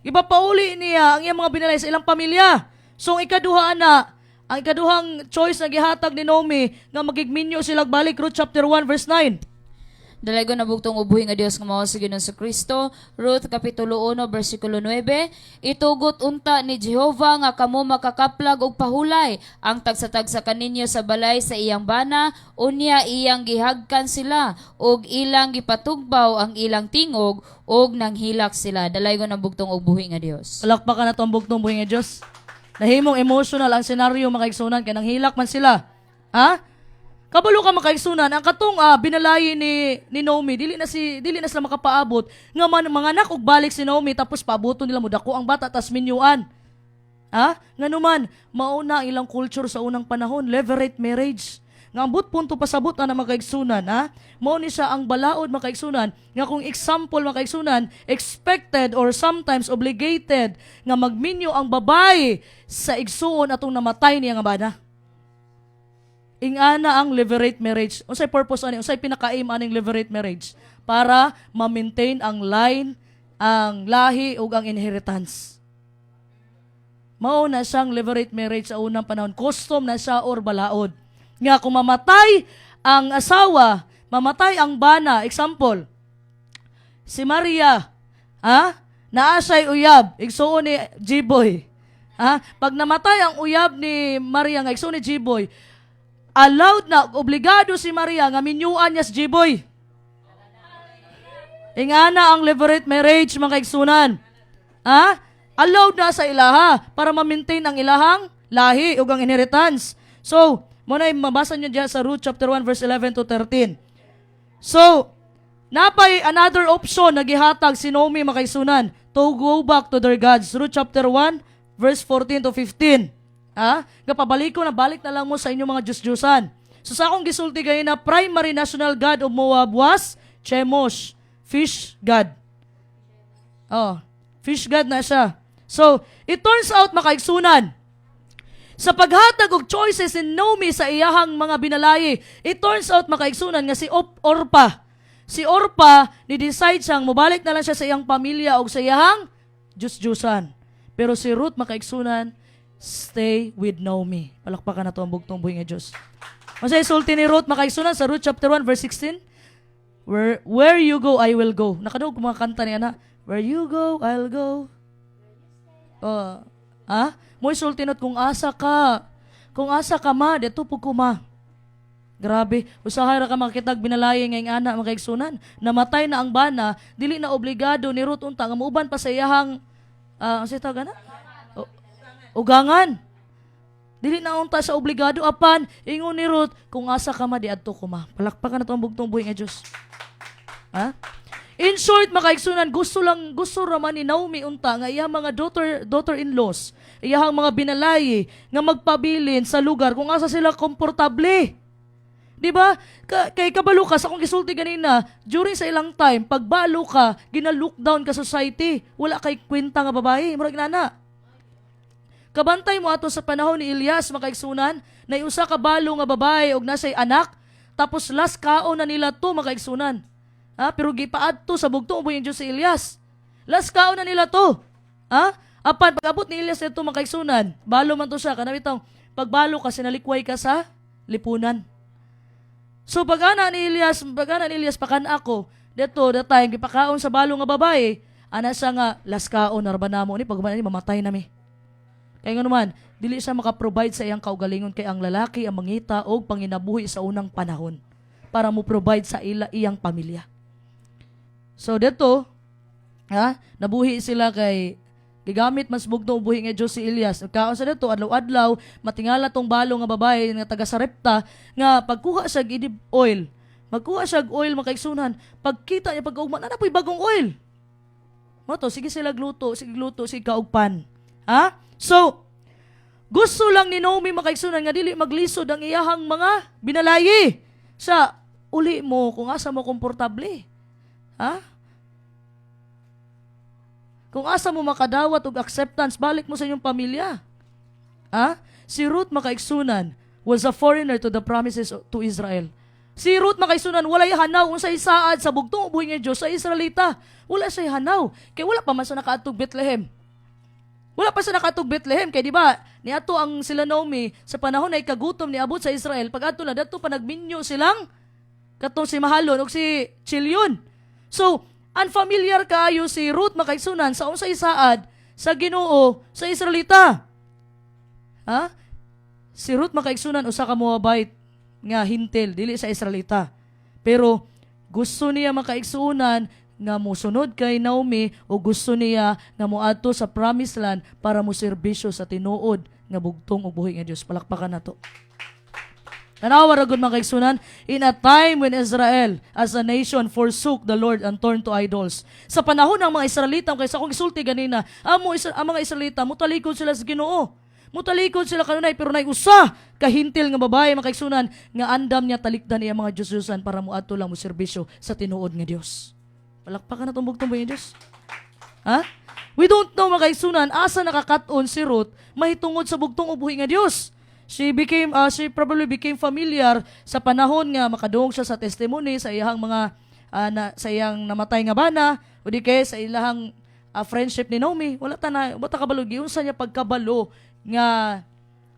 ipapauli niya ang iyang mga binalay sa ilang pamilya. So ang ikaduhang choice na gihatag ni Naomi nga magigminyo sila balik, Ruth chapter 1 verse 9. Dalay ko na bugtong ubuhi nga Dios nga mao si Ginoo sa Kristo. Ruth kapitulo 1 bersikulo 9. Itugot unta ni Jehovah nga kamo makakaplag og pahulay ang tagsa-tagsa kaninyo sa balay sa iyang bana, unya iyang gihagkan sila og ilang gipatugbaw ang ilang tingog og nanghilak sila. Dalay ko na bugtong ubuhi nga Dios. Palakpakan na tong bugtong buhi nga Dios. Nahimong emotional ang senaryo makaigsunan kay nanghilak man sila. Kabalo ka makaigsunan ang katong binalayi ni Naomi dili na sila makapaabot nga mga anak og balik si Naomi tapos paaboton nila mo dako ang bata tas minyuan. Nganuman mauna ang ilang culture sa unang panahon, levirate marriage. Nga ambot punto pasabot na makaigsunan, mao ni siya ang balaod makaigsunan nga kung example makaigsunan expected or sometimes obligated nga magminyo ang babae sa igsuon atong namatay niya nga bana. Ingana ang levirate marriage. Unsay purpose ani? Unsay pinaka-aim aning levirate marriage? Para ma-maintain ang line, ang lahi ug ang inheritance. Mao na siyang levirate marriage sa unang panahon. Custom na siya or balaod. nga kung mamatay ang asawa, mamatay ang bana, example, si Maria, naa siya'y uyab, igsuon ni G-Boy. Pag namatay ang uyab ni Maria nga igsuon ni G-Boy, allowed na, obligado si Maria nga minyuan niya si G-Boy. Ingana ang levirate marriage, mga kaigsunan. Allowed na sa ilaha para ma-maintain ang ilahang lahi o ang inheritance. So, muna mabasa nyo dyan sa Ruth chapter 1 verse 11 to 13. So, napay another option na gihatag si Naomi, mga kaigsunan, to go back to their gods. Ruth chapter 1 verse 14 to 15. Kapabalik ko na, balik na lang mo sa inyong mga Diyos-Diyosan. So sa akong gisulti gayon na primary national god of Moab was Chemosh, fish god. Fish god na siya. So, it turns out, makaigsunan, sa paghatag og choices ni Naomi sa iyahang mga binalayi, it turns out, makaigsunan, nga si Orpa. Si Orpa, ni-decide siyang mubalik na lang siya sa iyang pamilya o sa iyahang Diyos-Diyosan. Pero si Ruth, makaigsunan, stay with Naomi. Palakpakan na to ang bugtong buhay nga Diyos. Masaya sulti ni Ruth, makaigsunan sa Ruth chapter 1 verse 16, Where you go, I will go. Nakadaog mga kanta niya na, where you go, I'll go. Mo'y sultinot kung asa ka. Kung asa ka ma, deto po kuma. Grabe, usahay ra ka makitag binalaye nga ing ana mga kaigsunan. Namatay na ang bana, dili na obligado ni Ruth unta nga muuban pa sa iyahang sa gana? Ugangan. Dili na unta sa obligado apan ingon ni Ruth kung asa ka ma di adto ko ma. Palakpakan na to ang bugtong buhay nga Dios. In short, makaigsunan, gusto raman ni Naomi unta nga iyang mga daughter-in-laws, iyang mga binalayi nga magpabilin sa lugar kung asa sila komportable. Di ba? Kay kabalo ka, sa akong gisulti ganina, during sa ilang time, pagbalo ka, gina-lookdown ka society, wala kay kwenta nga babae, murag nana. Kabantay mo ato sa panahon ni Elias, makaigsunan, na iusa ka balo nga babae og nasay anak, tapos last kaon na nila to, makaigsunan. Pero gipaadto sa bugtong uboy ng Diyos si Elias. Last kaon na nila to. Apan, pag-abot ni Elias ito, makaigsunan, balo man to siya, kanawitang, pagbalo ka, sinalikway ka sa lipunan. So pag-ana ni Elias pakan ako, dito datay gipakaon sa balo nga babae, ana siya nga laskaon narbanamo ni pagman ni mamatay nami. Kay nganuman, dili siya maka-provide sa iyang kaugalingon kay ang lalaki ang mangita og panginabuhi sa unang panahon para mo provide sa iyang pamilya. So dito, nabuhi sila kay gigamit mas bugtong ubuhi nga Diyos si Elias. Kaon sa dito, adlaw-adlaw, matingala tong balo nga babae nga taga Sarepta, nga pagkuha siya idib oil. Magkuha siya oil, makaigsunan. Pagkita niya, pagkaugman, na po'y bagong oil. Mato, sige sila gluto, sige kaugpan. So, gusto lang ni Naomi makaigsunan nga dili maglisod ang iyahang mga binalayi. Sa uli mo, kung asa mo komportable. Kung asa mo makadawat og acceptance, balik mo sa inyong pamilya. Si Ruth makaigsunan was a foreigner to the promises to Israel. Si Ruth makaigsunan walay hanaw unsay saad sa bugtong uboy nga Dios sa Israelita. Wala siya hanaw kay wala pa man sa nakaadtog Bethlehem. Wala pa sa nakaadtog Bethlehem kay di ba? Niadto ang sila Naomi sa panahon ay kagutom ni abot sa Israel. Pag adto na dadto pa nagminyo silang katong si Mahalon ug si Chilyon. So, unfamiliar kaayo si Ruth makaigsunan sa unsay saad sa Ginoo sa Israelita. Si Ruth makaigsunan usa ka Moabite nga hintil dili sa Israelita. Pero gusto niya makaigsunan nga mosunod kay Naomi o gusto niya nga moadto sa promised land para mo serbisyo sa tinuod nga bugtong ug buhi nga Dios. Palakpakan nato. Tanawa ra gud mga kaigsunan, in a time when Israel as a nation forsook the Lord and turned to idols. Sa panahon ng mga Israelita, kaysa akong isulti ganina, ang mga Israelita, mutalikod sila sa Ginoo. Mutalikod sila kanunay, pero nay usa kahintil nga babae mga kaigsunan, nga andam niya talikdan niya mga Diyos-Diyosan para muadto lang mo serbisyo sa tinuod nga Dios. Palakpakan na tumbog tumbog nga Dios. We don't know mga kaigsunan, asa nakakaton si Ruth mahitungod sa bugtong ubuhi nga Dios. She probably became familiar sa panahon nga makadungog siya sa testimony sa iyang mga sa iyang namatay nga bana o di kay sa ilahang friendship ni Naomi. Wala ta kabalo giunsa niya pagkabalo nga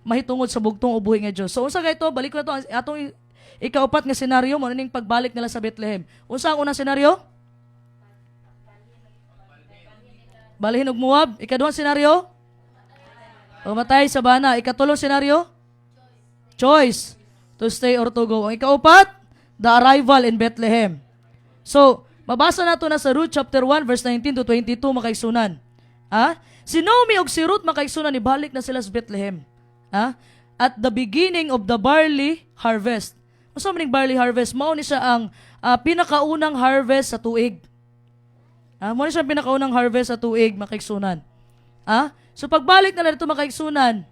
mahitungod sa bugtong ubuhi nga Dios. So unsa kay to? Balik ko na to ang atong ikaupat nga senaryo mo ning pagbalik nila sa Bethlehem. Unsa ang unang senaryo? Balihin og Moab. Ikaduhang senaryo? Pamatay sa bana. Ikatulong senaryo? Choice. To stay or to go. Ang ikaupat, the arrival in Bethlehem. So, mabasa nato na sa Ruth chapter 1 verse 19 to 22 makaigsunan. Si Naomi og si Ruth makaigsunan ibalik na sila sa Bethlehem. At the beginning of the barley harvest. Unsa man ning barley harvest? Mao ni siya ang pinakaunang harvest sa tuig. Mao ni siya ang pinakaunang harvest sa tuig makaigsunan. So pagbalik na dito makaigsunan,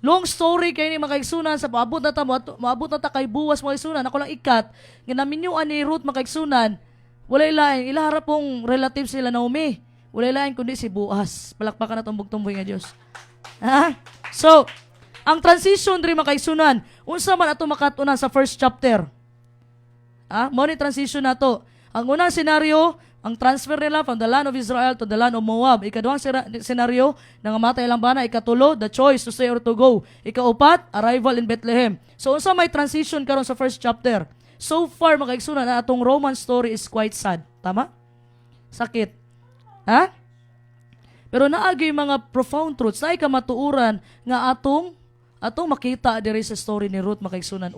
long story kay ni makaigsunan sa maabot na ta kay buwas makaigsunan. Ako lang ikat nga naminyuan ni Ruth makaigsunan. Wala ilain ilaharap pong relatives sila Naomi. Wala ilain kundi si Boaz. Palakpakan na tong bugtong nga Dios. So, ang transition diri makaigsunan, unsa man ato makatunan sa first chapter. Mao ni transition nato. Ang unang senaryo, ang transfer nila from the land of Israel to the land of Moab. Ikaduhang senaryo, nangamatay lang bana. Ikatulo, the choice to stay or to go. Ikaupat, arrival in Bethlehem. So, unsa may transition karon sa first chapter? So far, makaigsunan na atong Roman story is quite sad. Tama? Sakit. Pero naagi mga profound truths, naay kamatuuran nga atong makita diri sa story ni Ruth makaigsunan.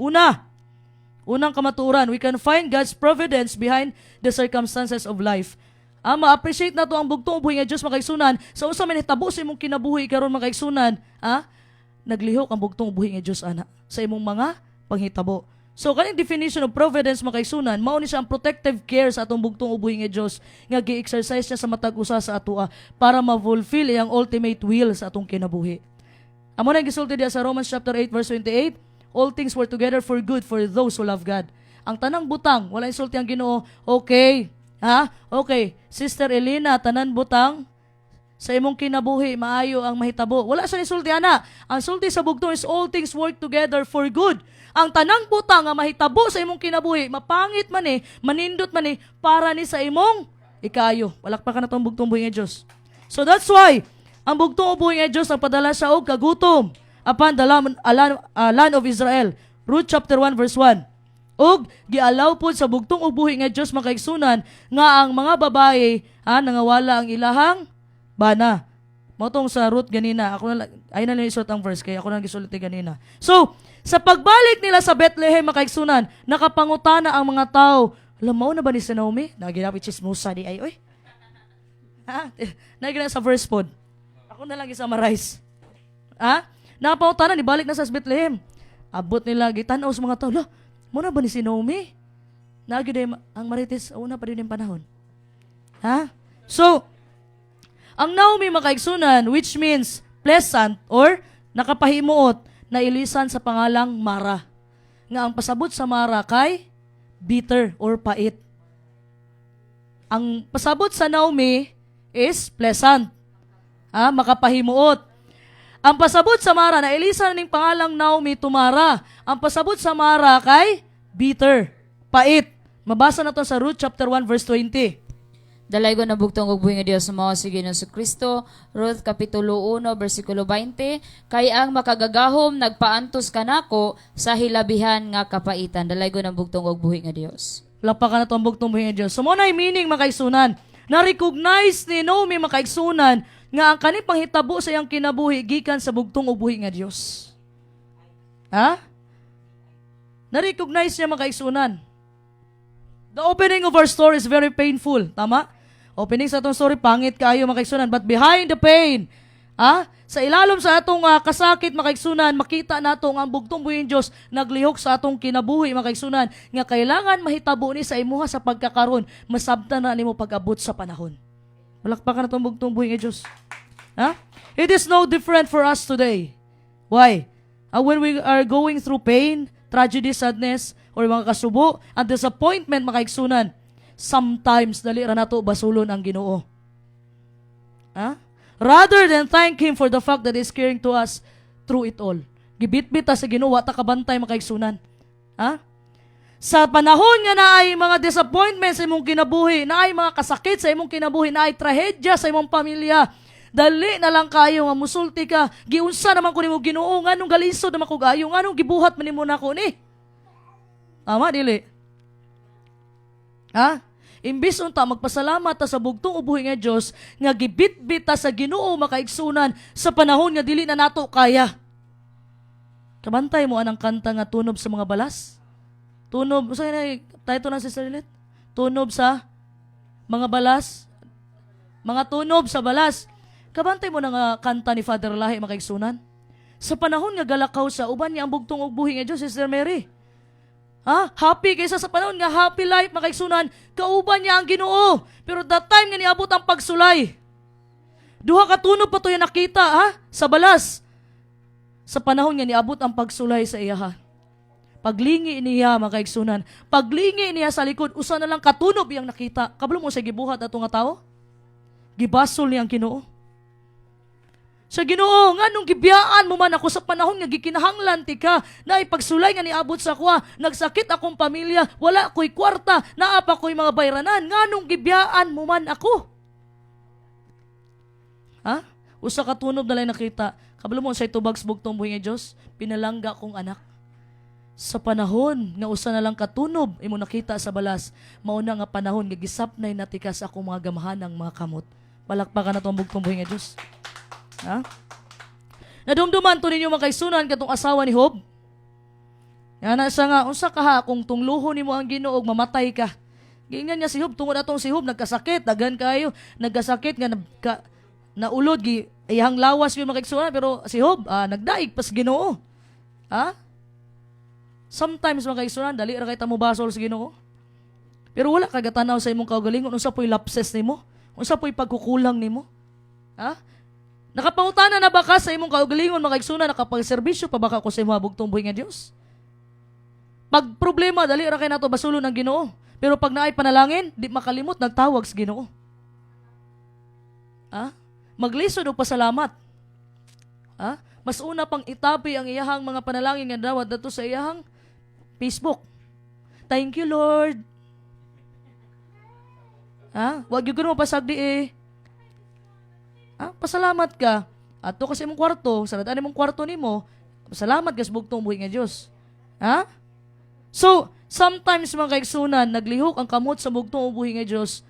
Unang kamatuuran, we can find God's providence behind the circumstances of life. Ma-appreciate na to ang bugtong ubuhi nga Diyos makaigsunan. Sa unsa man hitabo sa imong kinabuhi karon makaigsunan, naglihok ang bugtong ubuhi nga Diyos ana sa imong mga panghitabo. So kaning definition of providence makaigsunan, mao ni siya ang protective care sa atong bugtong ubuhi nga Diyos nga gi-exercise niya sa matag usa sa atoa para ma-fulfill iyang ultimate will sa atong kinabuhi. Amo na gisulti diya sa Romans chapter 8 verse 28. All things work together for good for those who love God. Ang tanang butang, wala insulti ang Ginoo. Okay. Okay. Sister Elena, tanan butang sa imong kinabuhi, maayo ang mahitabo. Wala sa insulti ana. Ang sulti sa bugtong is all things work together for good. Ang tanang butang nga mahitabo sa imong kinabuhi, mapangit man manindot man para ni sa imong ikayo. Walakpakan na tong bugtong buhi nga Dios. So that's why ang bugtong buhi nga Dios nagpadala siya og kagutom upon the land of Israel. Ruth chapter 1 verse 1. Og gialaw po sa bugtong ubuhi nga Dios makaigsunan nga ang mga babae nangawala ang ilahang bana. Motong sa Ruth ganina. Ako na ay na isulat ang verse kaya ako na gisulat ganina. So, sa pagbalik nila sa Bethlehem makaigsunan, nakapangutana ang mga tao, lamaw na ba ni si Naomi? Naginapit chismosa di ay oy. Nagina sa verse pod. Ako na lang i-summarize. Napangutana ni balik na sa Bethlehem. Abot nila gitanaw sa mga tao, mo na ba ni si Naomi? Nagiday ang marites una pa din yung panahon. So, ang Naomi makaigsunan, which means pleasant or nakapahimuot, na ilisan sa pangalang Mara. Nga ang pasabot sa Mara kay bitter or pait. Ang pasabot sa Naomi is pleasant. Makapahimuot. Ang pasabot sa Mara, na ilisan ning pangalang Naomi tumara. Ang pasabot sa Mara kay bitter, pait. Mabasa na to sa Ruth chapter 1 verse 20. Dalaygon na bugtong ug buhi nga Dios mao si Ginoong Kristo. Ruth kapitulo 1 bersikulo 20. Kay ang makagagahom nagpaantos kanako sa hilabihan nga kapaitan. Dalaygon na bugtong ug buhi nga Dios. Lapakan na to ang bugtong buhi nga Dios. So mo na meaning makaigsunan. Na-recognize ni Naomi makaigsunan nga ang kani panghitabo sa iyang kinabuhi gikan sa bugtong ug buhi nga Dios. Na-recognize niya makaigsunan. The opening of our story is very painful. Tama? Opening sa atong story, pangit kaayo makaigsunan. But behind the pain, sa ilalom sa atong kasakit makaigsunan, makita nato ang bugtong buhi Dios naglihok sa atong kinabuhi makaigsunan nga kailangan mahitabo ni sa imuha sa pagkakaron, masabtan na nimo pag-abot sa panahon. Balakpakan na itong bugtong buhi nga Dios. It is no different for us today. Why? When we are going through pain, tragedy, sadness, or mga kasubo, and disappointment makaigsunan, sometimes dali ra nato basulon ang Ginoo. Rather than thank Him for the fact that He is caring to us through it all. Gibitbit ta sa Ginoo, ta kabantay makaigsunan. Sa panahon nga naay mga disappointments sa imong kinabuhi, naay mga kasakit sa imong kinabuhi, naay trahedya sa imong pamilya, Dali na lang kayo nga musulti ka. Giunsa naman ko nimo Ginoo, nganong galisod naman ko gayo, nganong gibuhat man nimo nako ni. Tama dili. Ha? Imbis unta magpasalamat ta sa bugtong ubuhi nga Dios nga gibitbit ta sa Ginoo makaigsunan sa panahon nga dili na nato kaya. Kabantay mo anang kanta nga tunob sa mga balas? Tunob, sa title na Sister Lilet? Tunob sa mga balas? Mga tunob sa balas. Kabantay mo na nga kanta ni Father Lahi makaigsunan. Sa panahon nga galakaw sa uban niya ang bugtong ubuhi nga Dios, Sister Mary. Ha? Happy kaysa sa panahon nga happy life makaigsunan, kauban niya ang Ginoo. Pero that time nga niabot ang pagsulay. Duha ka tunob pa to yung nakita, ha? Sa balas. Sa panahon nga niabot ang pagsulay sa iyaha. Paglingi niya makaigsunan, paglingi niya sa likod, usa na lang katunob iyang nakita. Kabalo mo sa gibuhat ato nga tao? Gibasol niya ang Ginoo. Sa Ginoo, nganong gibiyaan mo man ako sa panahon nga gikinahanglan ti ka, na ipagsulay nga niabot sa kuha, nagsakit akong pamilya, wala ko'y kwarta, naa pa ko'y mga bayranan, nganong gibiyaan mo man ako? Ha? Usa ka tunob na lang nakita, kabalo mo sa itubags bugtong buhi nga Diyos, pinalangga kong anak. Sa panahon nga usa na lang katunob imo nakita sa balas, mauna nga panahon nga gisapnay natika sa akong mga gamahanang mga kamot. Palakpakan na to ang bugtong buhi nga Diyos. Ha? Nadumduman to ninyo makaisunan katong asawa ni Job. Yan na siya nga, unsa ka ha, kung tungluho nimo ang Ginoo og mamatay ka. Giingnan niya si Job, tungod atong si Job nagkasakit, dagan kayo, nagkasakit nga naulod gi iyang lawas yung makaisunan, pero si Job nagdaig pas Ginoo. Ha? Sometimes makaisunan dali ra kay ta mo basol sa Ginoo. Pero wala kay gatanaw sa imong kaugalingon unsa po'y lapses nimo, unsa po'y pagkukulang nimo. Ha? Nakapangutana na ba ka sa imong kaugalingon makaigsunan, nakapagserbisyo pa ba ka ko sa imong bugtong buhi nga Dios? Pag problema dali ra kay nato basulon ang Ginoo. Pero pag naay panalangin, di makalimot nagtawag sa Ginoo. Ha? Maglisod og pasalamat. Ha? Mas una pang itabi ang iyahang mga panalangin nga dawat dato sa iyahang Facebook. Thank you, Lord. Ha? Wag gyud mo pasagdi pasalamat ka. Ato kasi imong kwarto, saradaan imong kwarto nimo, salamat ka sa bugtong buhi nga Dios. Ha? So, sometimes mga kaigsunan, naglihok ang kamot sa bugtong buhi nga Dios,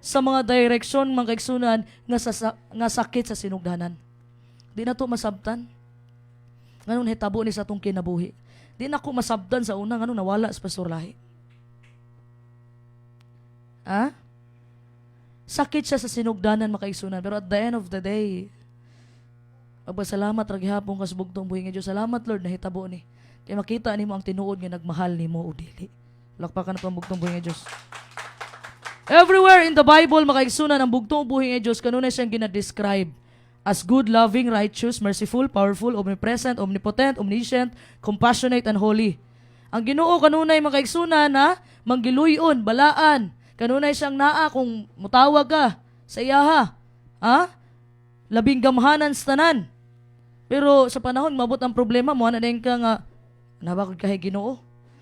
sa mga direksyon mga kaigsunan nga sakit sa sinugdanan. Di na to masabtan. Nganong hitabo ni sa atong kinabuhi. Di na ko masabtan sa una nganong nawala sa Pastor Lahi. Ha? Sakit siya sa sinugdanan makaigsunan, pero at the end of the day, pagpasalamat ra gihapon ka sa bugtong buhi nga Dios. Salamat Lord nahitabo ni. Kay makita nimo ang tinuod nga nagmahal nimo o dili. Lakpakan na ang bugtong buhi nga Dios. Everywhere in the Bible makaigsunan ang bugtong buhi nga Dios kanunay siyang gina-describe as good, loving, righteous, merciful, powerful, omnipresent, omnipotent, omniscient, compassionate, and holy. Ang Ginoo kanunay makaigsunan na manggiluyon, balaan, kanunay siyang naa kung mutawag ka sa iyaha. Labing gamhanan sa tanan. Pero sa panahon mabot ang problema mo, na ka nga, nabakod ka Ginoo.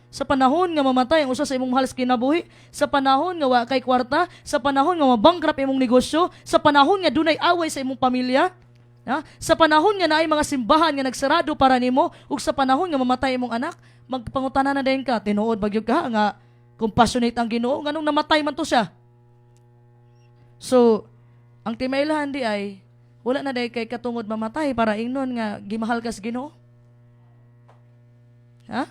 Sa panahon nga mamatay ang usa sa imong mahal sa kinabuhi, sa panahon nga wa kay kwarta, sa panahon nga mabankrupt imong negosyo, sa panahon nga dunay away sa imong pamilya, sa panahon nga naay mga simbahan nga nagsarado para nimo, ug sa panahon nga mamatay imong anak, magpangutana na din ka, tinuod bagyo ka nga compassionate ang Ginoo, nganong namatay man to siya. So, ang timaylahan di ay, wala na day kay katungod mamatay para ingnon nga gimahal ka sa Ginoo. Ha?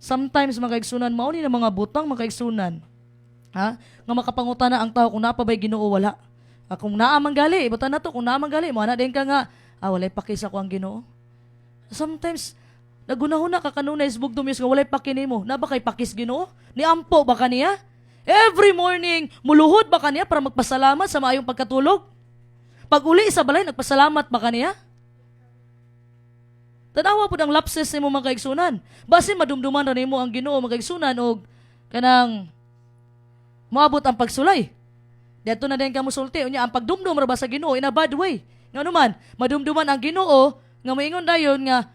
Sometimes makaigsunan, mauni na mga butang makaigsunan. Ha? Nga makapangutana ang tao kung napabay Ginoo wala. Kung naamang gali, ibutan na to, kung naamang gali, mo na din ka nga, walay pakis ako ang Ginoo. Sometimes, nagunahuna ka kanunay sa bugtong Diyos nga walay pakini mo. Na ba kay pakis Ginoo? Ni ampo ba kaniya? Every morning, muluhod ba kaniya para magpasalamat sa maayong pagkatulog? Pag uli sa balay, nagpasalamat ba kaniya? Tanawa po ng lapses ni mo mga kaigsunan. Basin madumduman na ni mo ang Ginoo mga kaigsunan o kanang moabot ang pagsulay. Dito na din ka musulti. Unya, ang pagdumdum ra ba sa Ginoo in a bad way? Nga naman, madumduman ang Ginoo nga maingon dayon nga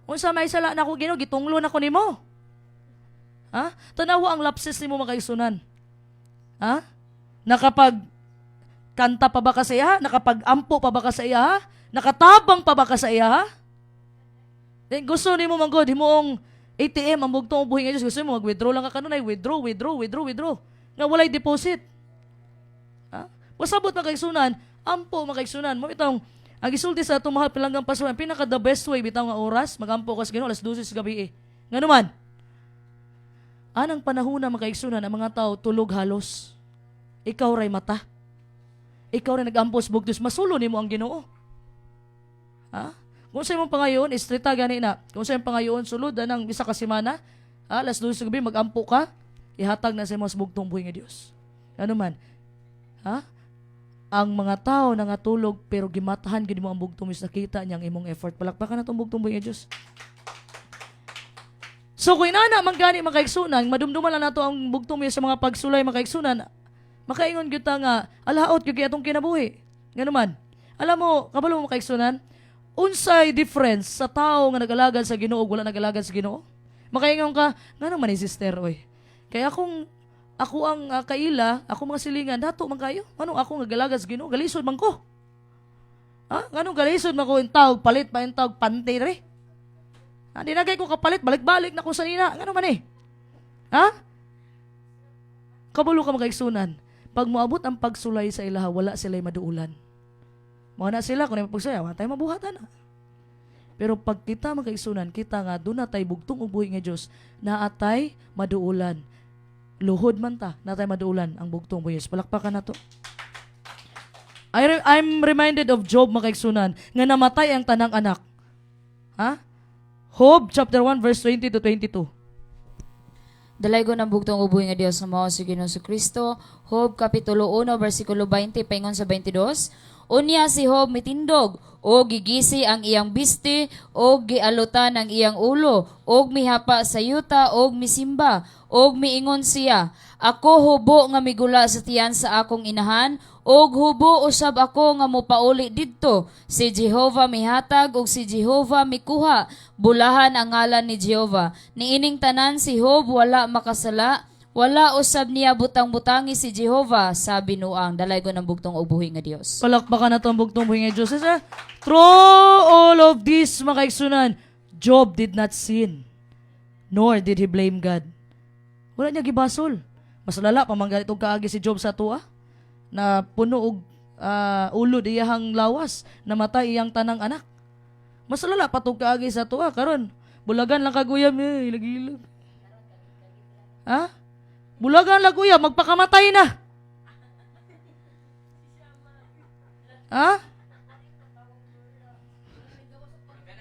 unsa may sala na ako Ginoo, gitunglo na ko nimo. Tanawa ang lapses nimo mga kaigsunan. Na kapag Nakapagkanta pa ba ka sa iya? Nakapag-ampo pa ba ka sa iya? Nakatabang pa ba ka sa iya? Then gusto ni mo manggod, himoong ATM ang bugtong ubuhin nga Diyos. Gusto mo mag-withdraw lang ka kanunay. Withdraw. Nga walay deposit. Ha? Pasabot makaigsunan, ampo makaigsunan. Mo itong, ang isulti sa itong mahal pilanggang pasuhan, pinaka the best way, bitaw nga oras, magampo ka sa Ginoo, alas 12 sa gabi eh. Nga naman, anang panahon na makaigsunan, ang mga tao tulog halos. Ikaw ray mata. Ikaw ray nag-ampos bugtos, masulo ni mo ang Ginoo. Ha? Kung sa imong pangayon, istrita gani na. Kung sa imong pangayon, sulod anang isa ka semana, alas 12 sa gabi, mag-ampo ka, ihatag na sa imong bugtong buhay nga Dios. Ano man? Ha? Ang mga tao na nga tulog pero gimatahan gid mo ang bugtong mis nakita niyang imong effort. Palakpakan na tong bugtong buhay nga Dios. So kung inana man gani makaigsunan, madumduman lang nato ang bugtong mis sa mga pagsulay makaigsunan. Makaingon gyud ta nga alaot gyud atong kinabuhi. Ngano man? Alam mo, kabalo mo makaigsunan, unsay difference sa tao nga nag-alagad sa Ginoo ug wala nag-alagad sa Ginoo? Makaingon ka, ngano man ni sister oy. Kaya ako ang kaila, ako mga silingan, dato man kayo. Anong ako nga galagad sa Ginoo? Galisod man ko. Ha? Anong galisod man ko intawag, palit pa intawag, pante re. Di na kay ko kapalit, balik-balik na ko sa nina. Ngano man eh? Ha? Kabulo ka makaigsunan. Pag moabot ang pagsulay sa ilaha, wala sila'y maduulan. Mga na sila, kung may pagsulay, wala tayo mabuhatan na. Pero pag kita makaigsunan, kita nga, doon na tayo bugtong ubuhi nga Diyos, na atay maduulan. Luhod man ta, na tayo maduulan ang bugtong ubuhi. Palakpakan na to. I'm reminded of Job makaigsunan, nga namatay ang tanang anak. Ha? Job chapter 1 verse 20 to 22. Dalaygon ang bugtong ubuhi nga Dios sa mao si Ginoo Kristo. Job kapitulo 1 bersikulo 20 paingon sa 22. Unya si Job mitindog o gigisi ang iyang biste o gialutan ang iyang ulo o mihapa sa yuta o misimba o miingon siya, ako hubo nga migula sa tiyan sa akong inahan og hubo usab ako nga mopauli didto. Si Jehova mihatag ug si Jehova mikuha. Bulahan ang ngalan ni Jehova. Niining tanan si Job wala makasala. Wala usab niya butang-butangi si Jehova, sabi nuang. Dalaygon ang bugtong ubuhi nga Dios. Palakpakan na to ang bugtong buhi nga Diyos. Through all of this, makaigsunan, Job did not sin, nor did he blame God. Wala niya gibasol. Mas lala pa man ganitong kaagi si Job sa tuwa, na puno og ulo diyahang lawas, namatay iyang tanang anak. Mas lala pa tong kaagi sa tuwa, karon bulagan lang kaguyam, ilag-ilag. Ha? Bulagan lang kuya, magpakamatay na. Ha?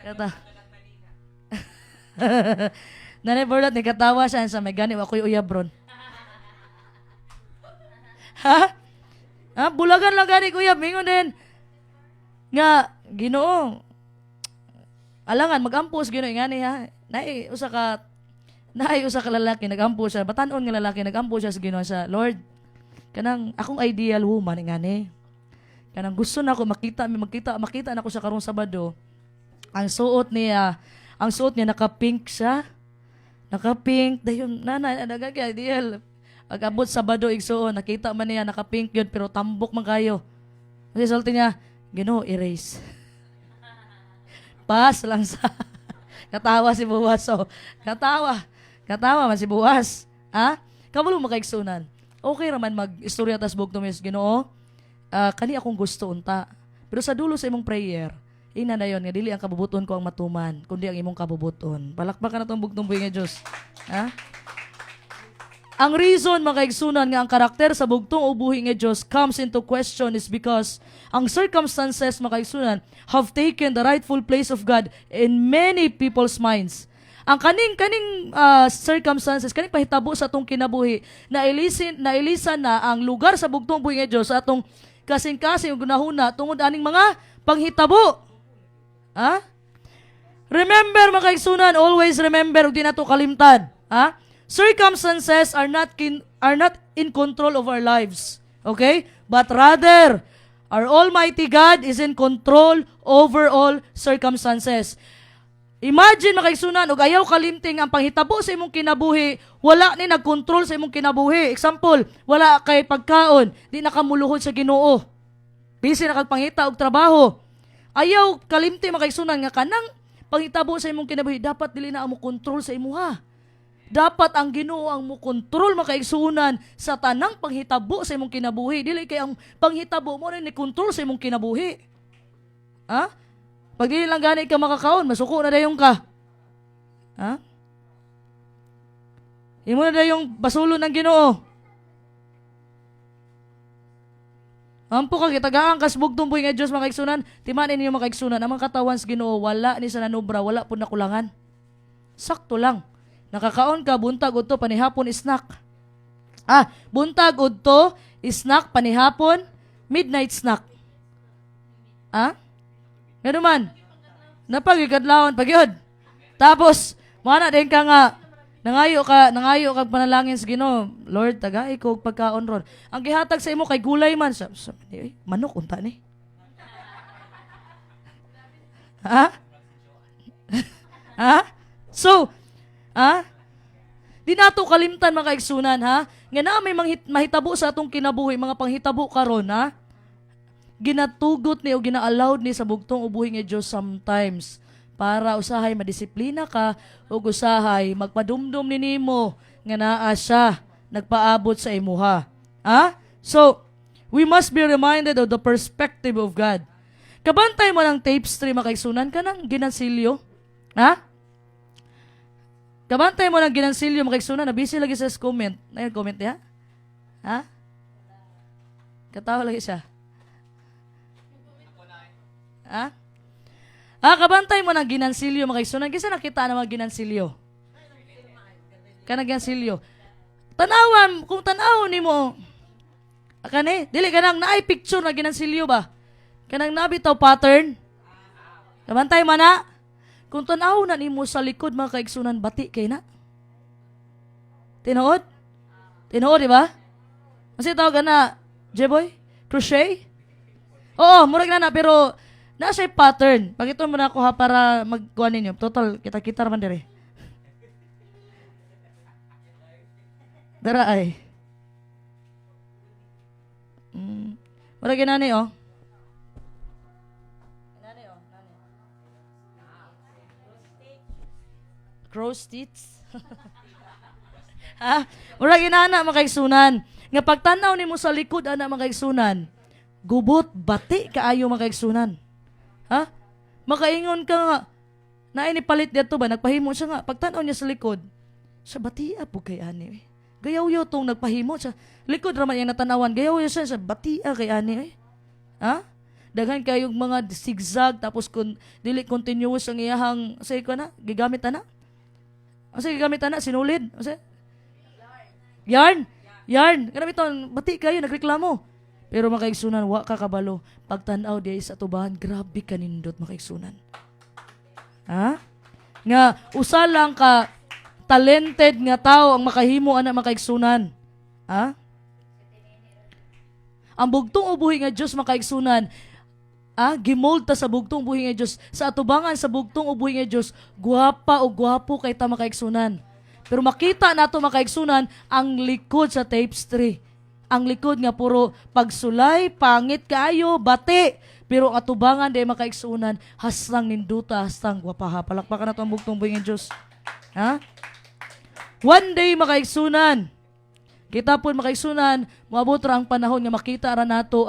Kata. Nanay Borlat, nagkatawa siya sa may gani, ako'y uyabron. Ha? Ha? Bulagan lang gani kuya, mingon din. Nga, Ginoo. Alangan, mag-ampos Ginoo, ngani ha. Nay, usa ka lalaki, nag-ampo siya. Batanon nga lalaki, nag-ampo siya sa Ginoo sa Lord. Kanang akong ideal woman ngani. Kanang gusto na ako makita na ako sa karong Sabado. Ang suot niya naka-pink siya. Naka-pink dayon nagagay ideal. Agabot Sabado igsuon, nakita man niya naka-pink yun pero tambok man kayo. Kasi sulti niya, Ginoo erase. Pas lang sa katawa si Buwas. So, Katawa man si Buwas. Ha? Kabalo makaigsunan. Okay raman mag-istorya tas bugtong mis Ginoo. Kani akong gusto unta. Pero sa dulo sa imong prayer, ina na yon nga dili ang kabubuton ko ang matuman, kundi ang imong kabubuton. Palakpakan na tong bugtong buhi nga Dios. Ha? Ang reason makaigsunan nga ang karakter sa bugtong ubuhi nga Dios comes into question is because ang circumstances makaigsunan have taken the rightful place of God in many people's minds. Ang kaning circumstances, kaning pahitabo sa atong kinabuhi, nailisan na ang lugar sa bugtong buhi nga Dios sa atong kasing-kasing ug gunahuna tungod aning mga panghitabo. Ha? Remember makaigsunan, always remember ug di nato kalimtan. Ha? Circumstances are not in control of our lives. Okay? But rather, our Almighty God is in control over all circumstances. Imagine makaigsunan og ayaw kalimting ang panghitabo sa imong kinabuhi, wala ni nagkontrol sa imong kinabuhi. Example, wala kay pagkaon, di nakamuluhod sa Ginoo. Bisi na kagpangita og trabaho. Ayaw kalimti makaigsunan nga kanang panghitabo sa imong kinabuhi dapat dili na amo kontrol sa imuha. Dapat ang Ginoo ang mo kontrol makaigsunan sa tanang panghitabo sa imong kinabuhi. Dili kay ang panghitabo mo ni kontrol sa imong kinabuhi. Ha? Pag dili lang gani ka makakaon, masuko na dayon ka. Ha? Imo na dayong basulo ng Ginoo. Ampo ka gitagaan kas bugtong buhi nga Dios makaigsunan, timanin ninyo makaigsunan amang katawan sa Ginoo wala ni sa nanubra, wala pud nakulangan. Sakto lang. Nakakaon ka buntag udto panihapon snack. Buntag udto snack panihapon, midnight snack. Ngano man? Napagikadlawon pagyod. Tapos mana din ka nga nangayo ka panalangin sa Ginoo. Lord, tagay ko og pagkaon ron. Ang gihatag sa imo kay gulay man sa manok unta ni. So, di nato kalimtan mga kaigsunan ha. Nga na may mahitabo sa atong kinabuhi, mga panghitabo karon ha. Ginatugot ni o gina-allowed ni sa bugtong ubuhi nga Dios sometimes para usahay madisiplina ka o usahay magpadumdum ni nimo nga naa siya nagpaabot sa imuha. So, we must be reminded of the perspective of God. Kabantay mo ng tape stream makaigsunan ka ng ginansilyo. Kabantay mo ng ginansilyo makaigsunan na busy lagi sa comment. Ayun, comment niya? Katawa lagi siya. Kabantay mo ng ginansilyo makaigsunan. Kisa nakita na mga ginansilyo? Kanang ginansilyo. Tanawan, kung tanawon ni mo, dili kanang naay picture na ginansilyo ba? Kanang nabitaw pattern. Kabantay mo na. Kung tanaw na nimo sa likod mga kaigsunan, bati kay na. Tinuod? Tinuod, di ba? Kasi tawag na, J-boy? Crochet? Oo, murag na pero nasa pattern. Pakita mo na ako ha para magkuha ninyo. Total, kita-kita naman dire. Dara ay. Murag ginani oh. Cross stitch. Murag inana makaigsunan. Nga pagtanaw nimo sa likod ana makaigsunan. Gubot bati kaayo makaigsunan. Makaingon ka nga. Naay ni palit dito ba nagpahimo siya nga pagtanaw niya sa likod. Sa batia po kay ani. Gayaw-yaw tong nagpahimo sa likod raman yang natanawan. Gayaw-yaw siya sa batia kay ani. Daghan kayong mga zigzag tapos kun dili continuous ang iyahang say ko na gigamit ana. Asa gigamit ana sinulid? Asa? Yarn. Kanami ton bati kayo nagreklamo. Pero makaigsunan wa ka kabalo pagtan-aw di sa tubahan grabe kanindot makaigsunan. Nga usa lang ka talented nga tao ang makahimo ana makaigsunan. Ang bugtong ubuhi nga Dios makaigsunan. Gimold ta sa bugtong buhi nga Dios. Sa atubangan sa bugtong ubuhi nga Dios, guwapa o guwapo kay ta makaigsunan. Pero makita nato makaigsunan ang likod sa tapes 3. Ang likod nga puro pagsulay, pangit kaayo, bati. Pero ang atubangan di makaigsunan, hastang ninduta, hastang guwapaha. Palakpakan nato ang bugtong buhi nga Dios. One day makaigsunan. Kita po makaigsunan, moabot ra ang panahon nga makita ra nato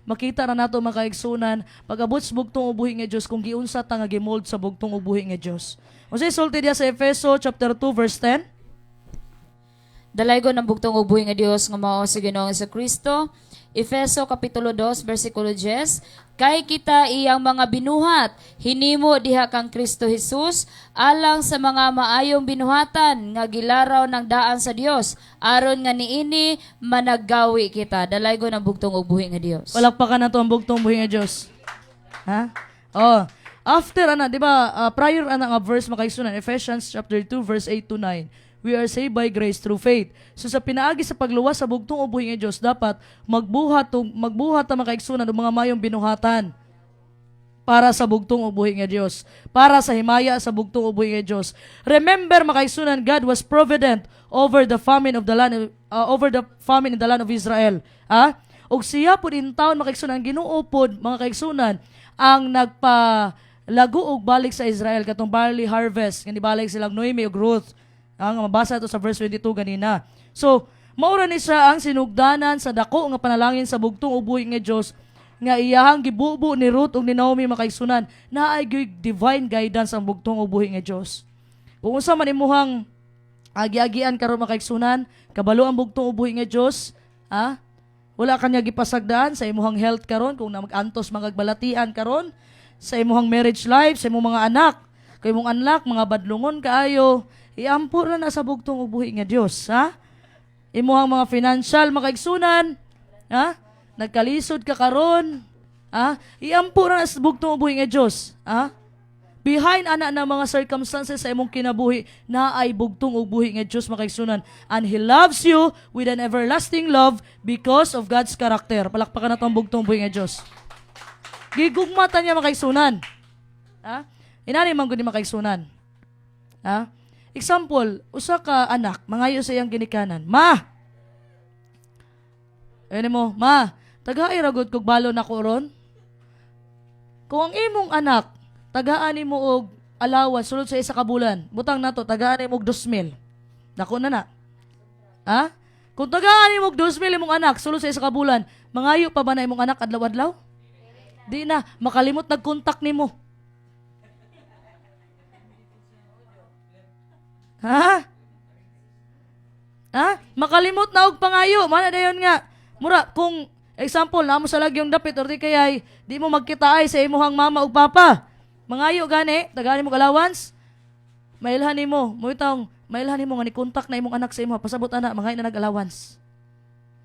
makita ra nato makaigsunan pag-abot sa bugtong ubuhi nga Dios kung giunsa ta nga gimold sa bugtong ubuhi nga Dios. Unsay sulti diya sa Efeso chapter 2 verse 10? Dalaygon ang bugtong ubuhi nga Dios nga mao si Ginoong Kristo. Efeso kapitulo 2 bersikulo 10. Kay kita iyang mga binuhat, hinimo diha kang Kristo Jesus, alang sa mga maayong binuhatan nga gilaraw ng daan sa Dios, aron nga niini managgawi kita. Dalaygon ang bugtong ubuhi nga Dios. Palakpakan nato ang bugtong ubuhi nga Dios. After di ba prior nga verse makaigsunan Ephesians chapter 2 verse 8 to 9. We are saved by grace through faith. So sa pinaagi sa pagluwas sa bugtong ubuhi nga Dios, dapat magbuhat ta makaigsunan og mga mayong binuhatan para sa bugtong ubuhi nga Dios, para sa himaya sa bugtong ubuhi nga Dios. Remember makaigsunan, God was provident over the famine in the land of Israel. ug siya pud in taon mga kaigsunan Ginoo pod mga kaigsunan ang nagpalago og balik sa Israel katong barley harvest nga nibalik silang Noemi ug Ruth. Ang mabasa ito sa verse 22 ganina. So, maura ni siya ang sinugdanan sa dako nga panalangin sa bugtong ubuhi nga Dios nga iyahang gibubo ni Ruth ug ni Naomi mga kaigsunan naay gyud divine guidance ang bugtong ubuhi nga Dios. Kung unsa man imuhang agi-agian karon mga kaigsunan, kabalo ang bugtong ubuhi nga Dios, wala kanya gipasagdaan sa imuhang health karon kung na mag-antos mga balatian karon sa imuhang marriage life, sa imong mga anak, kay imong anak mga badlungon kaayo, iampo na sa bugtong ubuhi nga Dios, Imuhang mga financial mga kaigsunan, nagkalisod ka karon, iampo na sa bugtong ubuhi nga Dios, behind ana na mga circumstances sa imong kinabuhi na ay bugtong ug buhi nga Dios makaigsunan, and He loves you with an everlasting love because of God's character. Palakpakan nato ang bugtong buhi nga Dios. Gigugmata niya makaigsunan. Inani man gud ni makaigsunan. Example, usa ka anak mangayo sa iyang ginikanan. Ma. Mo, ma, tagaay ra gud kog balon ako ron. Kung ang imong anak tagaan mo og allowance sulod sa isa ka bulan. Butang nato tagaan mo og 2,000. Dako na. Kung tagaan mo og 2,000 imong anak sulod sa isa ka bulan, mangayo pa ba na imong anak adlaw-adlaw? Di na, makalimot nagkontak nimo. Makalimot na og pangayo, mana dayon nga. Mura kung example namo sa lagyong dapit or di kayay di mo magkitaay sa imuhang mama ug papa. Mangayo gani, tagani mo allowance. Mailhan nimo, mailhan nimo nga ni kontak na imong anak sa imo, pasabot ana mangay na nag-allowance.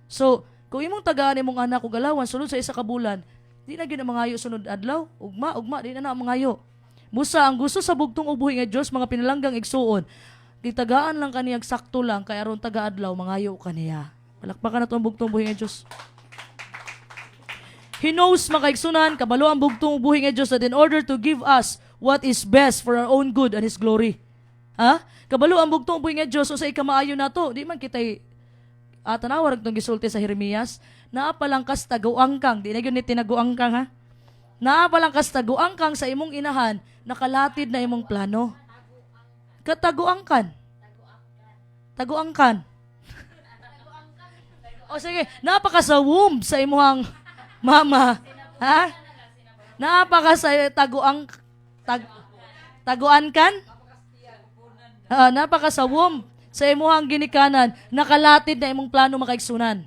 So, kung imong tagaan imong anak og allowance sulod sa isa ka bulan, di na gyud mangayo sunod adlaw, ugma di na mangayo. Musa ang gusto sa bugtong ubuhi nga Dios mga pinalanggang igsuon, di tagaan lang kaniyag sakto lang kay aron taga-adlaw mangayo kaniya. Palakpakan nato ang bugtong ubuhi nga Dios. He knows, makaigsunan, kabalo ang bugtong ubuhi nga Diyos that in order to give us what is best for our own good and His glory. Kabalo ang bugtong ubuhi nga Diyos o sa ikamaayo na to. Di man kita'y tanawar itong gisulti sa Jeremias, naapalang kas taguangkang, di na yun ni tinaguangkang naapalang kas taguangkang sa imong inahan, nakalatid na imong plano. Kataguangkan. Taguangkan. O sige, napaka sa womb sa imuhang mama, napaka sa taguan kan? Napaka sa womb sa imuhang ginikanan, nakalatid na imong plano makaigsunan.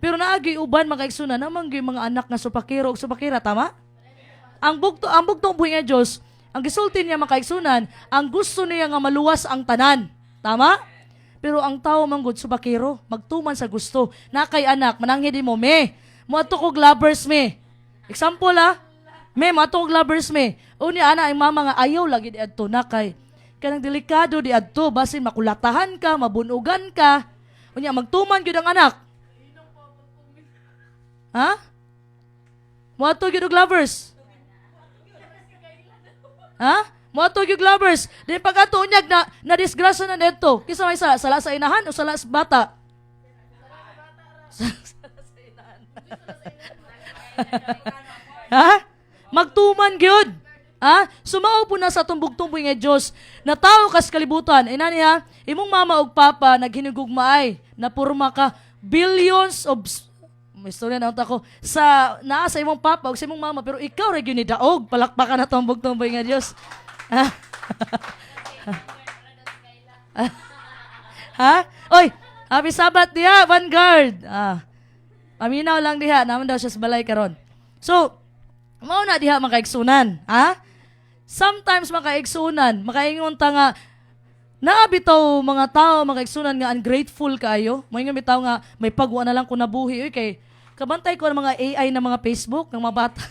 Pero naagi uban makaigsunan, namang gyud mga anak nga supakiro ug supakira, tama? Ang bugtong buhi nga Dios, ang gisulti niya makaigsunan, ang gusto niya nga maluwas ang tanan. Tama? Pero ang tao manggod supakiro, magtuman sa gusto. Nakay anak, mananghi di mo, me, moadto kog lovers me. Example me moadto kog lovers me. Uni ana ang mama nga ayaw lagi di adto nakay kanang delikado di adto basin makulatahan ka, mabunugan ka. Unya magtuman gyud ang anak. Moadto gyud og lovers. Moadto gyud lovers. Di pagkato unyag na disgrasya na dito. Kisa may sala sa inahan o sala sa bata? Magtuman gyud. Sumao po na sa tumbog-tumbog nga Dios na tao kas kalibutan. Inani imong mama ug papa naghinugugmaay, napurma ka billions of may istorya na ako sa naa sa imong papa ug sa imong mama pero ikaw ra gyud ni daog. Palakpakan na tumbog-tumbog nga Dios. Oy, happy Sabbath diha, Vanguard. Paminaw lang diha, naman daw siya sa balay karon. So, mao na diha makaigsunan, Sometimes makaigsunan, makaingon ta nga naabitaw mga tao makaigsunan nga ungrateful kaayo. Moingon bitaw nga may pagwa na lang ko nabuhi oy kay kabantay ko ang mga AI na mga Facebook ng mga bata.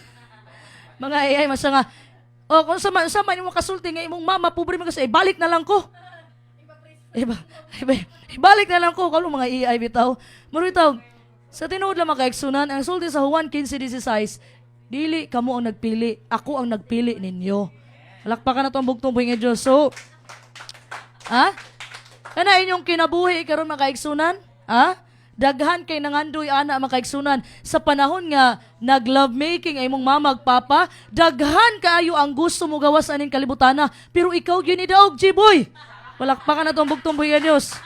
Mga AI masa nga kung sama imong kasulti nga imong mama pobre man kasi ibalik na lang ko. Ibalik na lang ko kalo mga AI bitaw. Muro bitaw sa tinuod lang makaigsunan, ang sulti sa Juan 15:16, dili kamo ang nagpili, ako ang nagpili ninyo. Halakpakan na to ang bugtong buhi nga Diyos. So, kana inyong kinabuhi karon makaigsunan, Daghan kay nangandoy ana makaigsunan sa panahon nga nag-love making ay mong mamag papa, daghan kaayo ang gusto mo gawas aning kalibutana, pero ikaw gyud ni daog G-boy. Palakpakan na tong bugtong buhi nga Dios.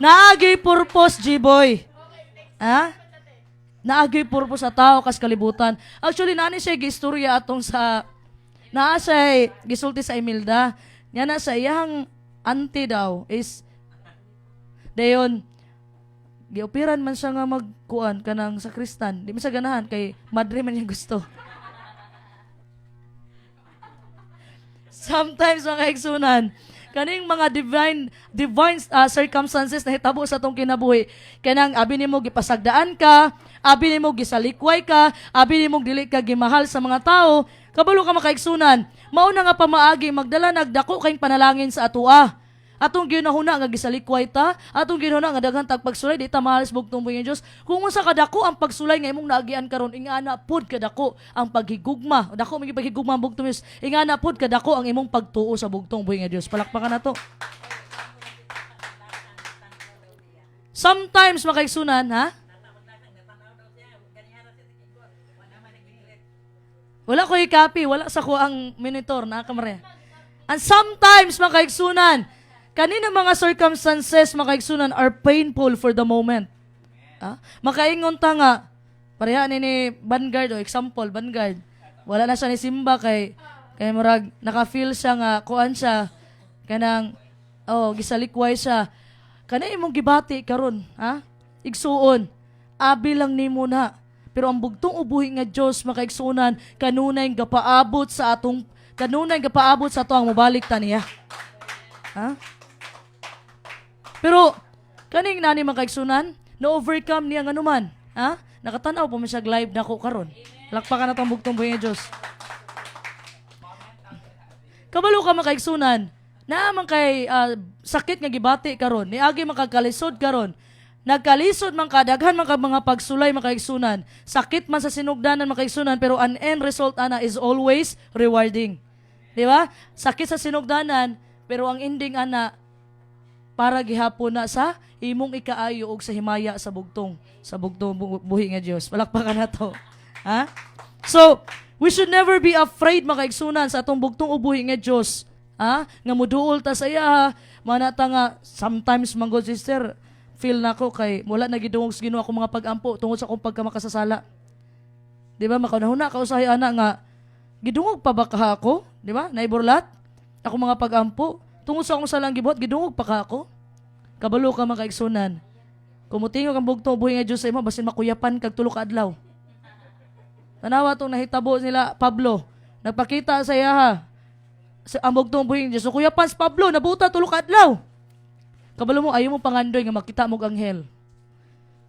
Naagay purpose G-boy. Ha? Naagay purpose sa tao kas kalibutan. Actually nani siya gistorya atong sa naa siya gisulti sa Imelda. Nya na sa iyang auntie daw is dayon gioperan man siya nga magkuan kanang sa Kristan. Di man siya ganahan kay madre man niya gusto. Sometimes mga kaigsunan, kaning mga divine circumstances na hitabo sa atong kinabuhi, kanang abi nimo gipasagdaan ka, abi nimo gisalikway ka, abi nimo dili ka gimahal sa mga tao, kabalo ka makaigsunan, mao na nga pamaagi magdala nagdako kayong panalangin sa atoa. Atong ginahuna nga gisalikway ta, atong ginahuna nga daghan tag pagsulay di ta mahalis bugtong buhi nga Dios. Kung unsa kadako ang pagsulay nga imong naagian karon, ingana pod kadako ang paghigugma. Dako may paghigugma ang bugtong Dios. Ingana pod kadako ang imong pagtuo sa bugtong buhi nga Dios. Palakpakan nato. Sometimes makaigsunan, ha? Wala ko i-copy, wala sa ko ang monitor na kamera. And sometimes makaigsunan, kanina mga circumstances makaigsunan are painful for the moment. Makaingon ta nga, pareha ni Vanguard o example, Vanguard. Wala na siya ni Simba kay murag naka-feel siya nga kuan siya kanang gisalikway siya. Kana imong gibati karon, igsuon. Abi lang nimo na. Pero ang bugtong ubuhi nga Dios makaigsunan kanunay gapaabot sa atong mobalik ta niya. Pero kaning nani makaigsunan, na-overcome niya nga naman. Nakatanaw pa man siya live nako karon. Lakpakan na tong bugtong buhi nga Dios. Kabalo ka makaigsunan, naamang kay sakit nga gibati karon, niagi makagkalisod karon. Nagkalisod man kadaghan man mga pagsulay makaigsunan. Sakit man sa sinugdanan makaigsunan, pero an end result ana is always rewarding. Di ba? Sakit sa sinugdanan, pero ang ending ana para gihapon na sa imong ikaayo og sa himaya sa bugtong buhi nga Dios. Palakpakan na to. So, we should never be afraid makaigsunan sa atong bugtong ubuhi nga Dios. Nga muduol ta sa iya, manata nga sometimes manggod sister, feel nako kay wala na gidungog sa Ginoo ako mga pag-ampo tungod sa akong pagkamakasasala. Di ba? Makanahuna ka usahay ana nga gidungog pa ba ka ako? Di ba? Naiburlat ako mga pag-ampo tungod sa akong salang gibuhat gidungog pa ka ako. Kabalo ka makaigsunan. Kumutingog ang bugtong buhi nga Dios sa imo basin makuyapan kag tulo ka adlaw. Tanawa tong nahitabo nila Pablo. Nagpakita sa iya ang bugtong buhi nga Dios. So kuyapan si Pablo nabuta tulo ka adlaw. Kabalo mo, ayaw mo pangandoy nga makita mo ang anghel.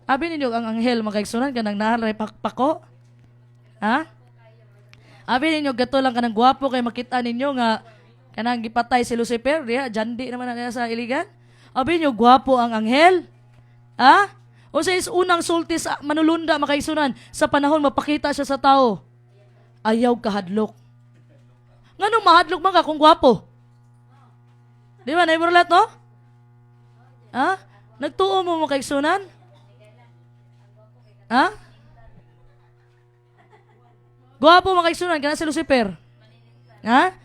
Abi ninyo ang anghel, makaigsunan ka ng nahalay pakpako? Abi ninyo, gato lang ka ng gwapo kay makita ninyo nga kanang gipatay si Lucifer, jandi naman na sa iligan. Abi ninyo, gwapo ang anghel? O sa unang sultis, manulunda makaigsunan, sa panahon mapakita siya sa tao. Ayaw kahadlok. Nga nung mahadlok man ka kung gwapo? Di ba, naiburlat, no? Nagtuo mo makaigsunan? Gwapo makaigsunan, kana si Lucifer.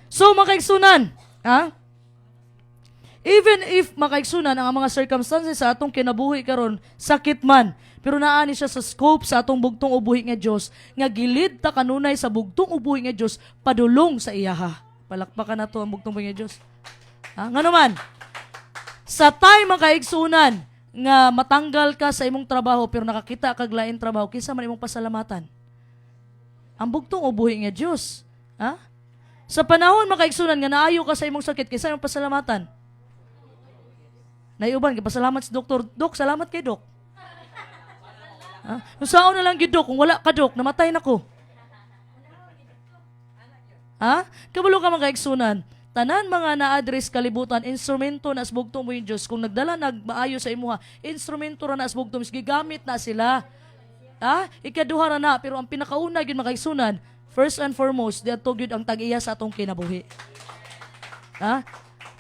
So makaigsunan, even if makaigsunan ang mga circumstances sa atong kinabuhi karon sakit man, pero naani siya sa scope sa atong bugtong ubuhi nga Dios, nga gilid ta kanunay sa bugtong ubuhi nga Dios padulong sa iyaha. Palakpakan nato ang bugtong ubuhi nga Dios. Ngano man? Sa time makaigsunan nga matanggal ka sa imong trabaho pero nakakita kag lain trabaho, kinsa man imong pasalamatan? Ang bugtong ubuhi nga Dios. Sa panahon makaigsunan nga naayo ka sa imong sakit, kinsa imong pasalamatan? Naiuban gipasalamat si doktor. Dok, salamat kay Dok. Kung saan na lang gid Dok, kung wala ka Dok, namatay na ko. Kabalo ka makaigsunan. Tanan mga na-address kalibutan, instrumento na asbugtong mo yung Diyos. Kung nagdala, nagmaayo sa imuha, instrumento ra na asbugtong, gigamit na sila. Ikaduha ra na, pero ang pinakauna yun makaigsunan, first and foremost, diato gyud ang tag-iya sa atong kinabuhi.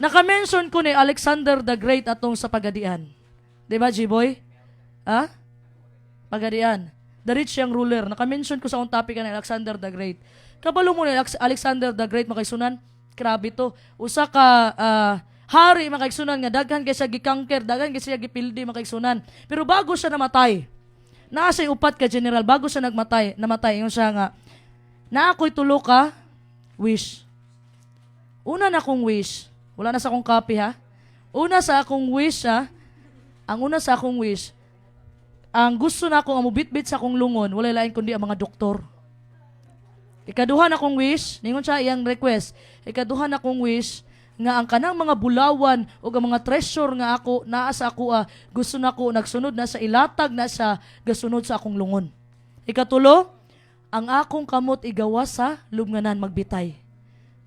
Naka-mention ko ni Alexander the Great atong sa pagadian. Diba, G-Boy? Ha? Pagadian. The rich young ruler. Naka-mention ko sa akong topic ng Alexander the Great. Kabalo mo ni Alexander the Great, makaigsunan, grabe to. Usa ka hari, makaigsunan, nga daghan kay siya gikangker, daghan kay siya gipildi, makaigsunan. Pero bago siya namatay, naa siya upat ka general, bago siya namatay, yung siya nga, na ako'y tulo ka wish. Una na akong wish, wala na sa akong copy ha. Una sa akong wish ha, ang una sa akong wish, ang gusto na akong amubitbit sa akong lungon, wala lain kundi ang mga doktor. Ikaduha na akong wish, ningon siya iyang request, ikaduha na akong wish, nga ang kanang mga bulawan o ang mga treasure nga ako, naa sa ako, gusto na ko, nagsunod na sa ilatag na sa gasunod sa akong lungon. Ikatulo, ang akong kamot igawa sa lubnganan magbitay.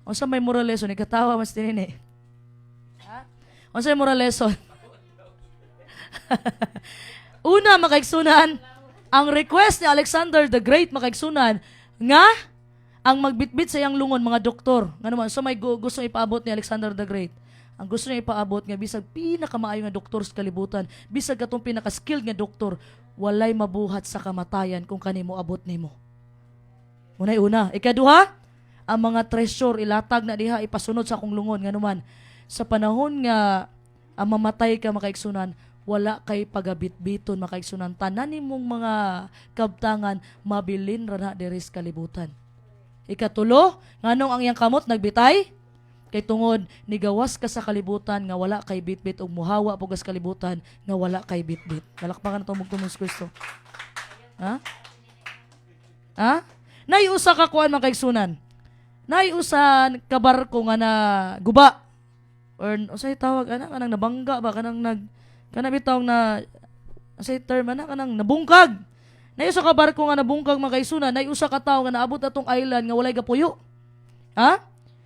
O sa may moral lesson, ikatawa mas tinini. Ha? O sa may moral lesson. Una, makaigsunan, ang request ni Alexander the Great, makaigsunan, nga, ang magbitbit sa iyang lungon, mga doktor. Nga naman, so may gusto ipaabot ni Alexander the Great. Ang gusto niya ipaabot nga, bisag pinakamaayo nga doktor sa kalibutan, bisag katong pinaka-skilled nga doktor, walay mabuhat sa kamatayan kung kanimo abot nimo. Una. Ikaduha, ang mga treasure, ilatag na diha, ipasunod sa akong lungon. Nga naman, sa panahon nga, ang mamatay ka, makaigsunan, wala kay pagabitbiton, makaigsunan, tanan nimong mga kabtangan, mabilin ra na diri sa kalibutan. Ikatulo, nganong ang iyang kamot nagbitay? Kay tungod nigawas ka sa kalibutan nga wala kay bitbit ug muhawa po sa kalibutan nga wala kay bitbit. Palakpakan nato mugtong sa Kristo. Ha? Ha? Nay usa ka kuan makaigsunan. Nay usa ka barko nga na guba. Or usay tawag kanang nabangga ba kanang bitaw na say term kanang nabungkag. Nay usa ka barko nga nabungkag makaigsunan, nay usa ka tawo nga naabot atong island nga walay gapuyo. Ha?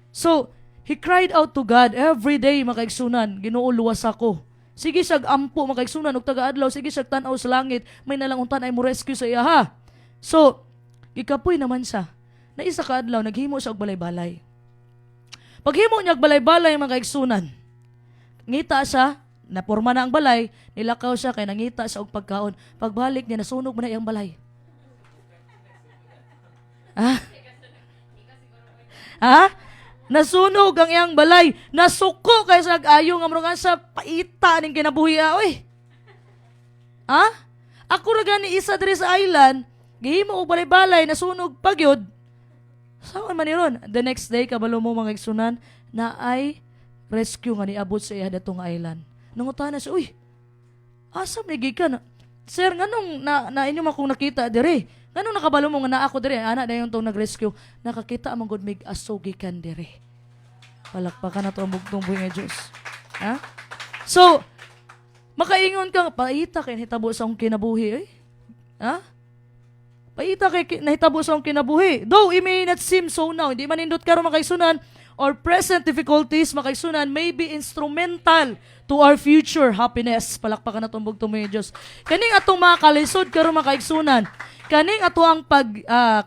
So, he cried out to God every day makaigsunan, Ginoo luwas ako. Sige sag ampo makaigsunan og taga-adlaw, sige sag tan-aw sa langit, may nalanguntan ay mo rescue sa iya ha. So, ikapoy naman siya. Na isa ka adlaw naghimo siya og balay-balay. Paghimo niya og balay-balay makaigsunan, ngita siya, naporma na ang balay, nilakaw siya kay nangita siya og pagkaon. Pagbalik niya nasunog mo na iyang balay. Ha? Nasunog ang iyang balay. Nasuko kay sa ayo nga murag sa paita ning kinabuhi oy. Ha? Ako ra gani isa diri sa island, gihimo og balay-balay nasunog pagyod. Saan man niron? The next day kabalo mo mga igsunan na ay rescue nga niabot sa iya datong island. Nangutana siya, uy, asam ni gikan? Sir, nganong na inyo akong nakita dire? Nganong nakabalo mo nga na ako dire? Ana na yung tong nag-rescue. Nakakita amang good mig aso gikan dire. Palakpakan na to ang bugtong buhay nga Diyos. Ha? So, makaingon ka, paita kay nahitabo sa akong kinabuhi. Ha? Paita kay nahitabo sa akong kinabuhi. Though it may not seem so now, hindi man indot karon makaisunan, or present difficulties, makaisunan, may be instrumental to our future happiness. Palakpakan na itong bugtong mga Diyos. Kaning atong mga kalisod karon makaigsunan, kaning ato ang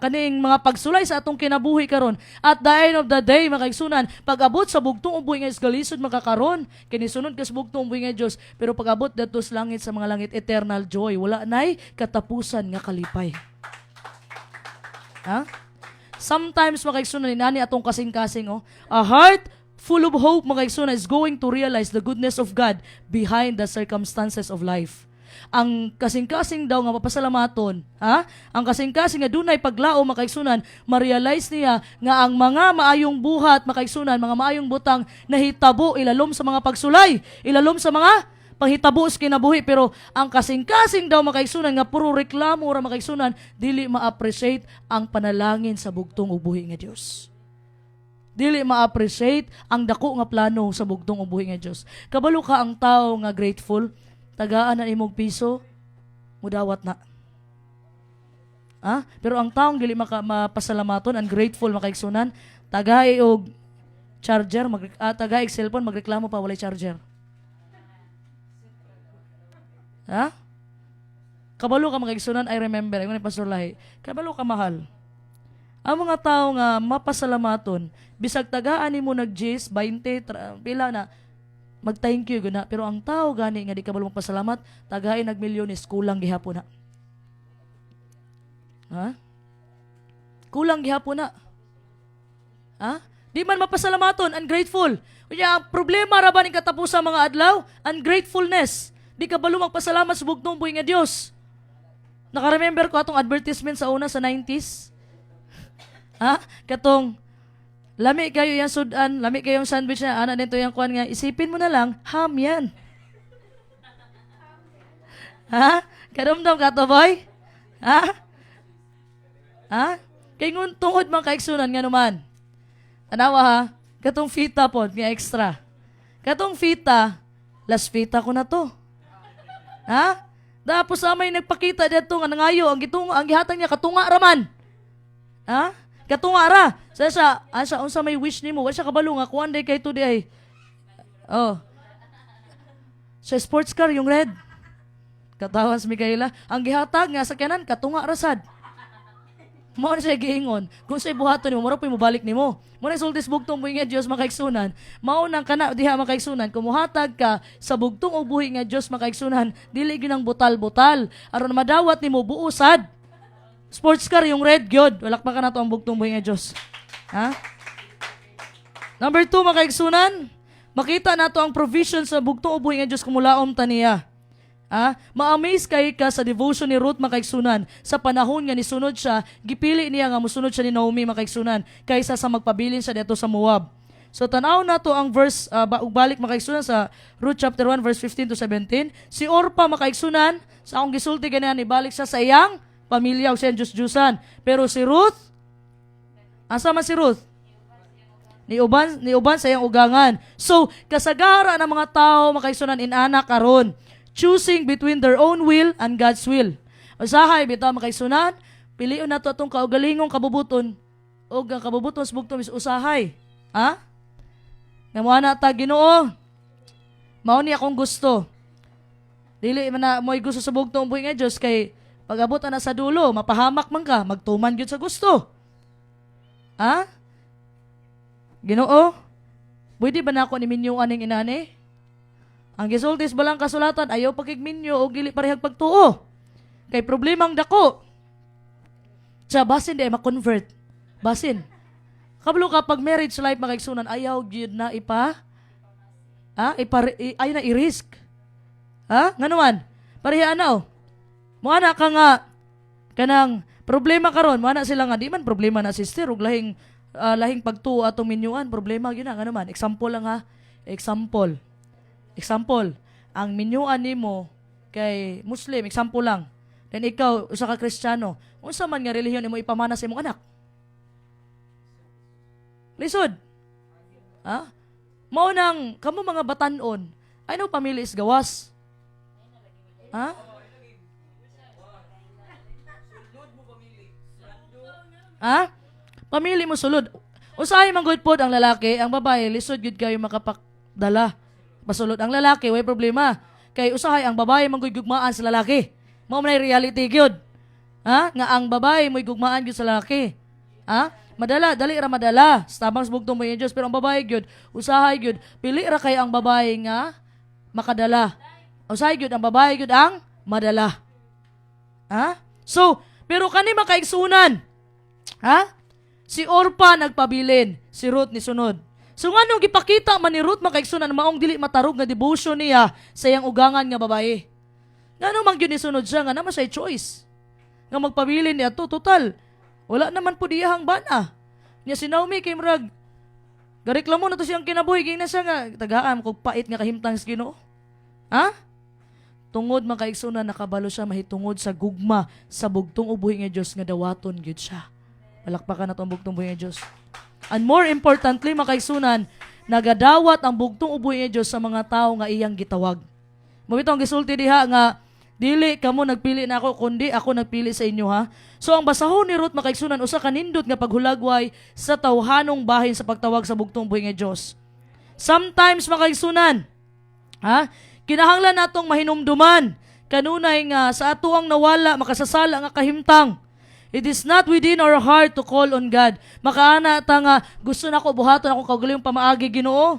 kaning mga pagsulay sa atong kinabuhi karon. At the end of the day, makaigsunan, pag-abot sa bugtong uboy nga isgalisod makakaron, kinisunod ka sa bugtong uboy nga Diyos, pero pag-abot dato sa langit, sa mga langit, eternal joy. Wala na'y katapusan nga kalipay. Ha? Sometimes makaigsunan inani atong kasing-kasing a heart full of hope makaigsunan is going to realize the goodness of God behind the circumstances of life. Ang kasing-kasing daw nga mapasalamaton, ha? Ang kasing-kasing nga dunay paglao makaigsunan, ma-realize niya nga ang mga maayong buhat makaigsunan, mga maayong butang nahitabo ilalom sa mga pagsulay, ilalom sa mga panghitabo sa kinabuhi, pero ang kasing-kasing daw makaigsunan nga puro reklamo ra makaigsunan, dili ma-appreciate ang panalangin sa bugtong ubuhi nga Dios. Dili ma-appreciate ang dako nga plano sa bugtong ubuhi nga Dios. Kabalo ka ang tao nga grateful, tagaan na imong piso, mudawat na. Pero ang taong dili mapasalamaton, ungrateful makaigsunan, tagay og charger, tagay og cellphone, magreklamo pa walay charger. Ha? Kabalo ka makaigsunan, I remember, ay ni Pastor Lahi, kabalo ka mahal. Ang mga tao nga mapasalamaton, bisag tagaan nimo nag-G's, 20, pila na, mag-thank you guna, pero ang tao gani nga di kabalo magpasalamat, tagay nagmilyones kulang gihapon na. Ha? Kulang gihapon na. Ha? Di man mapasalamaton, ungrateful. Kunya, ang problema ra ba ning katapusan mga adlaw? Ungratefulness. Di kabalo magpasalamat sa bugtong buhi nga Dios. Naka-remember ko atong advertisement sa una sa 90s. Ha? Katong lami kayo yung sudan, lami kayo yung sandwich na ana nito yung kuan nga, isipin mo na lang, ham yan. Ha? Kadumdum ka to, boy? Ha? Ha? Kay ngun tungod man kaigsunan nga naman. Tanawa ha, katong fita po, nga extra. Katong fita, last fita ko na to. Ha? Tapos amay nagpakita dito nga nangayo, ang gihatag niya katunga raman. Ha? Katunga ra. Sa unsa may wish nimo, wa siya kabalo nga kuan day kay today. Oh. Sa sports car yung red. Katawan si Mikaela, ang gihatag nga sakyanan katunga rasad. Mao na siya giingon, kung sa'y buhaton nimo, maro po'y mobalik nimo. Mo na sultis bugtong buhi nga Diyos makaigsunan, mao nang kana diha makaigsunan, kumuhatag ka sa bugtong o buhi nga Diyos makaigsunan, dili ginang butal-butal, aron madawat nimo buusad. Sports car yung red gyud, walak pa ka na to ang bugtong buhi nga Diyos. Ha? Number 2 makaigsunan, makita nato ang provision sa bugtong o buhi nga Diyos kumulaom taniya. Ma-amaze kay ka sa devotion ni Ruth makaigsunan. Sa panahon nga nisunod siya, gipili niya nga musunod siya ni Naomi makaigsunan kaysa sa magpabilin siya dito sa Moab. So tanaw na to ang verse, balik makaigsunan sa Ruth chapter 1 verse 15 to 17. Si Orpa makaigsunan, sa akong gisulti ganyan, ibalik siya sa iyang pamilya o siyang Diyos-Diyusan. Pero si Ruth, asa man si Ruth? Ni uban sa iyang ugangan. So, kasagara ng mga tao makaigsunan inana karon, choosing between their own will and God's will. Usahay, bitaw makaigsunan, piliun na to itong kaugalingong kabubuton o ang kabubuton sa bugtong is usahay. Ha? Namuha na ta, Ginoo. Mao ni akong gusto. Dili man na mo'y gusto sa bugtong buhi nga Diyos kay pag-abot na sa dulo, mapahamak man ka, magtuman gyud sa gusto. Ha? Ginoo, pwede ba na ako ni minyuan ng inani? Ang gisultis balang kasulatan, ayaw pagkigminyo o gili parehag pagtuo. Kay problemang dako. Sa basin di ay makonvert. Basin. Kabalo kapag marriage life makaigsunan, ayaw gyud na ayaw na i-risk. Ha? Nga naman, pareha na Muana ka nga, kanang problema karon, muana sila nga, di man problema na sister, ug lahing pagtuo atong minyuan, problema yun na, nga naman. Example lang ha. Example, ang minyuan nimo kay Muslim, example lang. Then ikaw, usa ka Kristiyano, unsa man nga relihiyon nimo ipamana sa imong anak? Lisod. Ha? Mao nang kamo mga batan-on, ay no pamilya is gawas. Ha? Ha? Pamili mo sulod. Usahay man gud pod ang lalaki, ang babae lisod gud kayo makapakdala. Masulod ang lalaki, way problema. Kay usahay ang babae man gugmaan sa lalaki. Mao man reality gyud. Ha? Nga ang babae mo'y gugmaan gyud sa lalaki. Ha? Dali ra madala. Tabang sa bugtong mo Diyos, pero ang babae gyud, usahay gyud, pili ra kay ang babae nga makadala. Usahay gyud ang babae gyud ang madala. Ha? So, pero kani makaigsunan. Ha? Si Orpa nagpabilin, si Ruth ni sunod. So nga nung gipakita man ni Ruth makaigsunan maong dili matarog nga devotion niya sa iyang ugangan nga babae. Ngano man gyud ni sunod siya nga naman siya choice. Nga magpabilin niya to total. Wala naman po diyahang bana. Niya si Naomi kay murag gareklamo na to siyang kinabuhi gina siya nga tagaan kog pait nga kahimtang sa Ginoo. Ha? Tungod makaigsunan nakabalo siya mahitungod sa gugma sa bugtong ubuhi nga Dios nga dawaton gyud siya. Palakpakan na to ang bugtong ubuhi nga Dios. And more importantly, makaigsunan, nagadawat ang bugtong ubuhi nga Diyos sa mga tao nga iyang gitawag. Mabitong gisulti diha nga, dili kamo nagpili na ako, kundi ako nagpili sa inyo ha. So ang basahon ni Ruth makaigsunan, usa ka nindot nga paghulagway sa tawhanong bahin sa pagtawag sa bugtong ubuhi nga Diyos. Sometimes makaigsunan, ha? Kinahanglan natong mahinumduman, kanunay nga sa ato ang nawala, makasasala nga kahimtang. It is not within our heart to call on God. Makaana ta nga gusto na ko buhaton ako kaugalingong pamaagi Ginoo.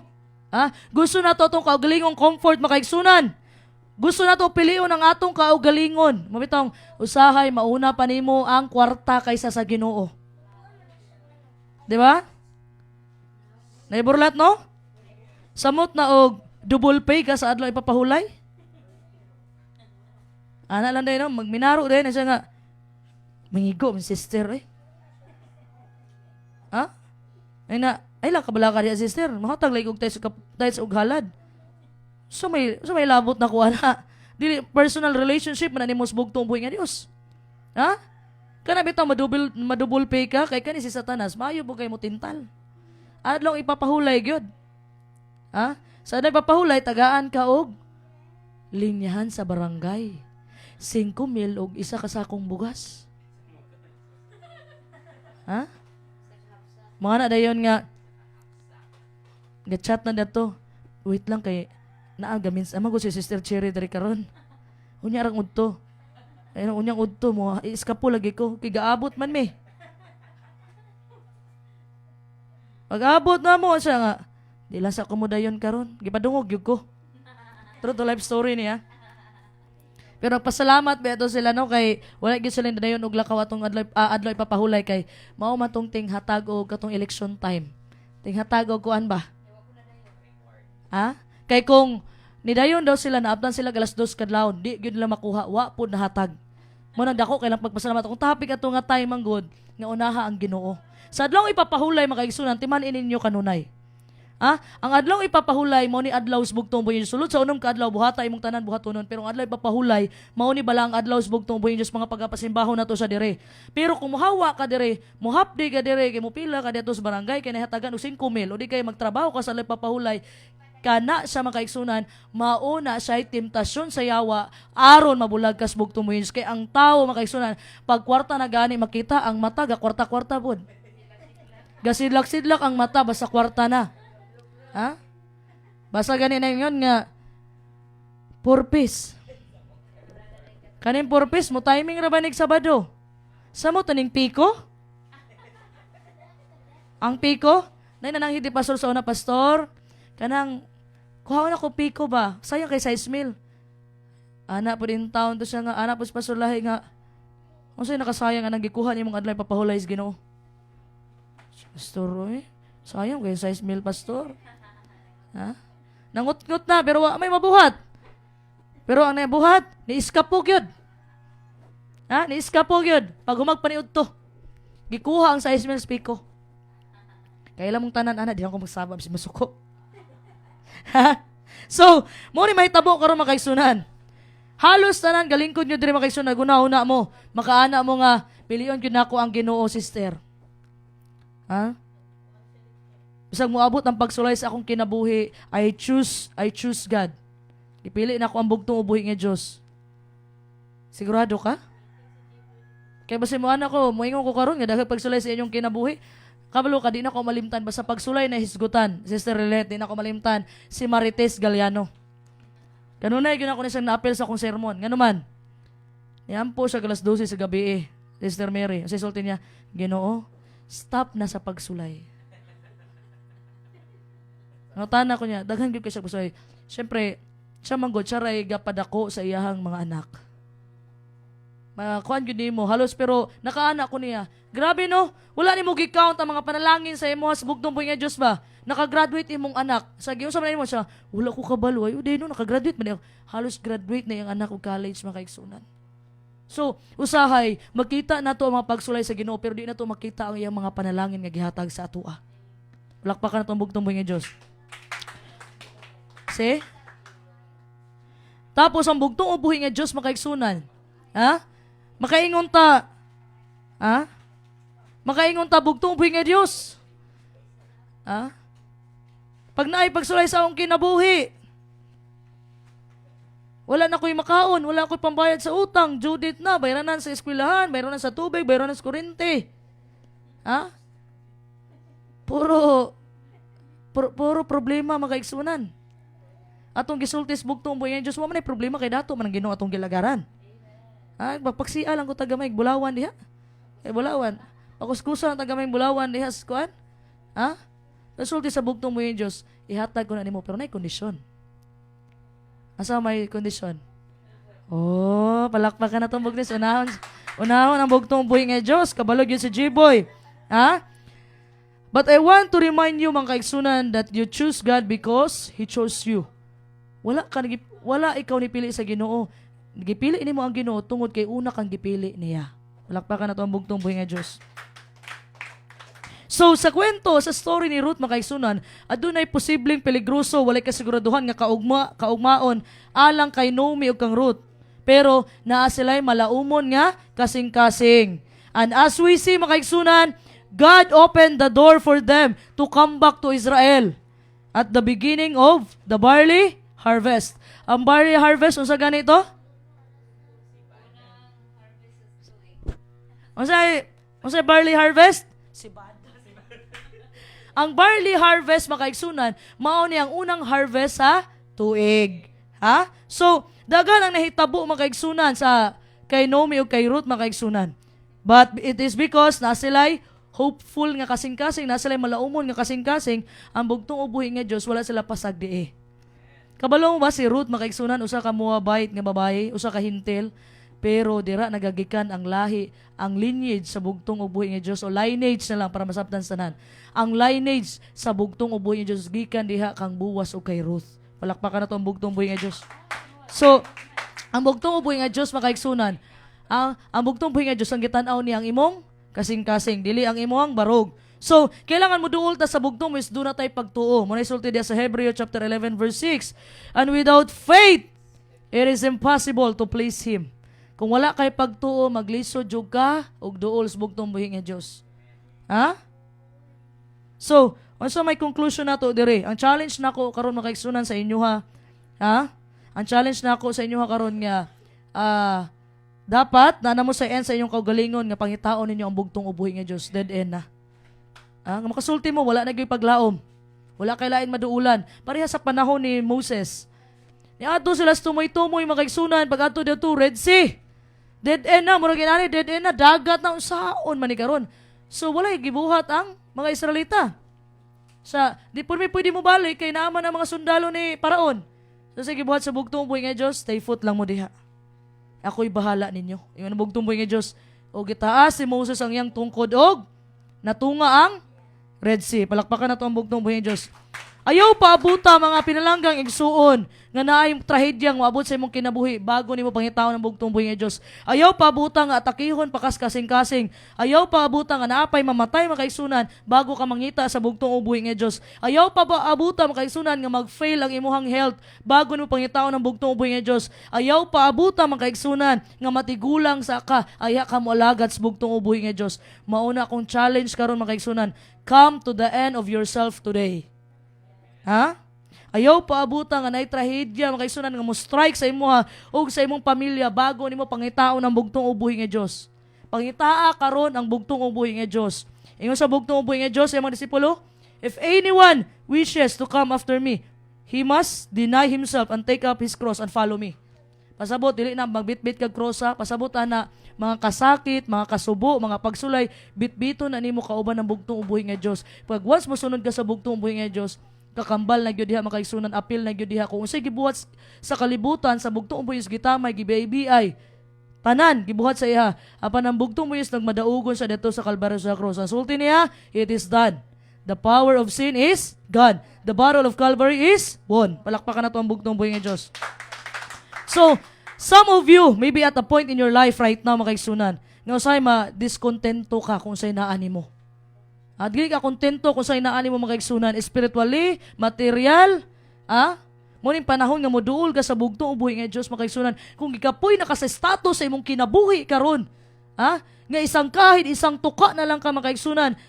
Gusto na to itong kaugalingong comfort makaigsunan. Gusto na to pilion ang atong kaugalingon. Mabitong, usahay, mauna pa nimo ang kwarta kaysa sa Ginoo. Di ba? Naiburlat, no? Samot na og double pay ka sa adlaw ipapahulay. Ana lang din, no? Magminaro din. Siya nga, mangigo, my sister, eh. Ay lang, kabala ka niya, sister. Mahatag lang kong tayo og halad. So may labot na kuha na. Dili personal relationship man nimo bugtong buhi nga Dios. Kana bitaw madouble pay ka kay kani si Satanas, maayo po kay mo tintal. Adlong ipapahulay gyud. Sa adlong ipapahulay tagaan ka og linyahan sa barangay. 5,000 og isa ka sakong bugas. Mga na dayon nga chat na dato. Wait lang kay gamin ama ko si Sister Cherry dari karon. Unya rang udto. Ayun unyang udto mo, iskapo lagi ko kay gaabot man me. Pag-abot na mo siya nga, di lang sa komodayon karon, gipadungog gyud ko. True to life story niya. Pero pasalamat beto sila no kay wala gyud sila dayon og lakaw atong adlaw ipapahulay kay mao man tong tinghatag og katong election time. Tinghatag og kuan ba? Kay kung nidayon daw sila naabtan sila galas 2 kadlawon, di gyud nila makuha, wa pud nahatag. Mo nagdako kay lang pagpasalamat akong topic ato nga time ang good nga unaha ang Ginoo. Sa adlaw ipapahulay makaigsunan timan ininyo kanunay. Ang adlaw ipapahulay mao ni adlaw bugtong buhi sulod sa unom ka adlaw buhata imong tanan buhatonon pero ang adlaw ipapahulay mao ni bala ang adlaw bugtong buhi Dios mga pagapasimbaho nato sa dire. Pero kung muhawa ka dire, muhapdi ka dire kay mupila ka dito sa barangay kay nahatagan og 5,000 o di kay magtrabaho ka sa adlaw ipapahulay kana sa makaigsunan mauna siya temptasyon sa yawa aron mabulag kas bugtong buhi kay ang tao makaigsunan pag kwarta na gani makita ang mata ga kwarta-kwarta pod. Gasidlak-sidlak ang mata basta kwarta na. Basta gani na yun nga purpose. Kaning purpose mo timing ra banig Sabado. Sa mo taning piko? Ang piko? Nay nanang hindi pastor sa una pastor. Kanang kuhaon ako piko ba? Sayang kay 6,000. Ana po din taon to siya nga ana po si pastor lahi nga. Unsay nakasayang nga nagikuha nimong adlaw papahulay sa Ginoo. Pastor, sayang kay 6,000 pastor. Nangut-ngut na pero may mabuhat. Pero ang nabuhat, ni-iskapog yun. Ni-iskapog yun. Pag humagpaniud to, gikuha ang 6,000 piko. Kailan mong tanan, di ako magsabab si masuko. So, mo ni mahitabo karon makaigsunan. Halos tanan galingkod nyo diri makaigsunan, guna-una mo, makaana mo nga, piliyon yun ako ang Ginoo, sister. Bisag moabot ang pagsulay sa akong kinabuhi, I choose God. Ipili na ako ang bugtong ubuhi nga Diyos. Sigurado ka? Kaya basi mo anak ko, moingon ko karon nga dahil pagsulay sa inyong kinabuhi, kabalo ka, di na ko malimtan. Basta pagsulay na hisgutan, Sister Relet, di na ko malimtan, si Marites Galiano. Kanunay, yun ako nisang na-apel sa akong sermon. Nga naman, yan po sa galas 12 sa gabi Sister Mary. Kasi sulti niya, Ginoo, stop na sa pagsulay. Notana ko niya, daghan gyud kay siya pagsulay. Siyempre, siya manggod, siya ray gapadako sa iyahang mga anak. Kuan gyud nimo halos pero nakaanak ko niya. Grabe no, wala nimo gi-count ang mga panalangin sa imo sa bugtong buhi nga Dios ba. Naka-graduate imong anak. Sa giyon sa nimo siya, wala ko kabalo ay uday no naka-graduate man. Halos graduate na yung anak og college mga kaigsunan. So, usahay, makita nato ang mga pagsulay sa Ginoo pero di nato makita ang iyang mga panalangin nga gihatag sa atoa. Palakpakan nato ang bugtong buhi nga Dios. See? Tapos ang bugtong ubuhi nga Dios makaigsunan. Makaingon ta. Makaingon ta bugtong ubuhi nga Dios. Pag naay pagsulay sa akong kinabuhi, wala na ko'y makaon, wala ko'y pambayad sa utang, due date na, bayranan sa eskwelahan, bayranan sa tubig, bayranan sa kuryente. Puro problema makaigsunan. Atong gisultis bugtong buhi nga Dios, wa man ay problema kay dato man ang Ginoo atong gilagaran. Magpagsia lang ko tagamay bulawan diha. Bulawan. Pakuskusa ang tagamay bulawan diha sa kuan. Nasulti sa bugtong buhi nga Dios, ihatag ko na nimo pero nay kondisyon. Asa may kondisyon? Oh, palakpakan na tong bugnis. Unahon ang bugtong buhi nga Dios. Kabalog yun si G-Boy. Ha? But I want to remind you, mga kaigsunan, that you choose God because He chose you. Wala ikaw nipili sa Ginoo. Gipili nimo ang Ginoo tungod kay una kang gipili niya. Palakpakan na to ang bugtong buhi nga Dios. So, sa kwento, sa story ni Ruth, mga kaigsunan, adunay posibleng peligroso, walay kasiguraduhan nga kaugmaon alang kay Naomi ug kang Ruth. Pero naa sila'y malaumon nga kasing-kasing. And as we see, mga kaigsunan, God opened the door for them to come back to Israel at the beginning of the barley harvest. Ang barley harvest, unsa ganito? Unsay barley harvest? Ang barley harvest, mga kaigsunan, mao ni ang unang harvest sa tuig. Ha? So, dagan ang nahitabo, mga kaigsunan, sa kay Naomi o kay Ruth, mga kaigsunan. But it is because na sila'y hopeful nga kasing-kasing, na sila'y malaumon nga kasing-kasing, ang bugtong ubuhi nga Diyos, wala sila pasagdi. Kabalo mo ba si Ruth, mga kaigsunan, usa ka Moabite nga babae, usa ka hintil, pero dira nagagikan ang lahi, ang lineage sa bugtong ubuhi nga Diyos, o lineage na lang para masabtan sanan. Ang lineage sa bugtong ubuhi nga Diyos, gikan diha kang Buwas o kay Ruth. Palakpakan na to ang bugtong ubuhi nga Diyos. So, ang bugtong ubuhi nga Diyos, mga kaigsunan, ang bugtong ubuhi nga Diyos, ang gitan-aw ni ang imong kasing-kasing, dili ang imong barog. So, kailangan mo duol ta sa bugtong is do na tay pagtuo. Muna isulti dia sa Hebreo chapter 11 verse 6. And without faith, it is impossible to please Him. Kung wala kay pagtuo, maglisod jud ka og duol sa bugtong buhi nga Dios. Ha? So, unsa may conclusion nato dire? Ang challenge nako karon mga kaigsunan sa inyo ha. Ha? Ang challenge nako sa inyo ha karon nga dapat na mo sa end sa inyong kaugalingon nga pangitaon ninyo ang bugtong ubuhi nga Dios. Dead end na. Nga makasulti mo wala na gyud paglaom. Wala kay lain maduulan. Pareha sa panahon ni Moses. Niadto sila sa tumoy-tumoy mga kaigsunan pag adto dito Red Sea. Dead end na, murag inani dead end na, dagat na unsaon man ni karon. So wala gibuhat ang mga Israelita. Di po pwede mo balik kay naaman ang mga sundalo ni Paraon. So sige buhat sa bugtong buhi nga Dios, stay foot lang mo diha. Ako'y bahala ninyo. Yung bugtong buhi nga Dios, o gitaas si Moses ang iyang tungkod og natunga ang Red Sea. Palakpakan na to ang bugtong buhi nga Dios. Ayaw paabuta mga pinalanggang igsuon nga naay trahedyang moabot sa imong kinabuhi bago nimo pangitaon ang bugtong buhi nga Dios. Ayaw paabuta nga atakihon pakas kasing-kasing. Ayaw paabuta nga naapay mamatay makaigsunan bago ka mangita sa bugtong buhi nga Dios. Ayaw paabuta makaigsunan nga mag-fail ang imong health bago nimo pangitaon ang bugtong buhi nga Dios. Ayaw paabuta makaigsunan nga matigulang sa ka aya ka moalagad sa bugtong buhi nga Dios. Mauna akong challenge karon makaigsunan. Come to the end of yourself today. Ha? Ayaw paabutan nga nay trahedya makaigsunan nga mo strike sa imuha ug sa imong pamilya bago nimo pangitaon ang bugtong ubuhi nga Dios. Pangitaa karon ang bugtong ubuhi nga Dios. Ingon sa bugtong ubuhi nga Dios sa mga disipulo, if anyone wishes to come after me, he must deny himself and take up his cross and follow me. Pasabot dili na magbitbit kag cross ha, pasabot na mga kasakit, mga kasubo, mga pagsulay, bitbito na nimo kauban ang bugtong ubuhi nga Dios. Pag once mosunod ka sa bugtong ubuhi nga Dios, kakambal na gyud diha makaigsunan, apil na gyud diha kung unsay gibuhat sa kalibutan sa bugtong buyos gitamay gibiay tanan gibuhat sa iha apan ang bugtong buyos nagmadaugon sa dito sa Kalbaryo sa cross. Ang sulti niya, it is done. The power of sin is gone. The battle of Calvary is won. Palakpakan nato ang bugtong buhi nga Dios. So, some of you may be at a point in your life right now makaigsunan nga usay ma-diskontento ka kung unsay naa nimo. At dili ka kontento kung sa inaani mo makaigsunan, spiritually, material, muning panahon nga moduol ka sa bugtong ubuhi nga Dios makaigsunan. Kung gikapoy na ka sa status sa imong kinabuhi karon, nga isang kahit isang tuka na lang ka makaigsunan,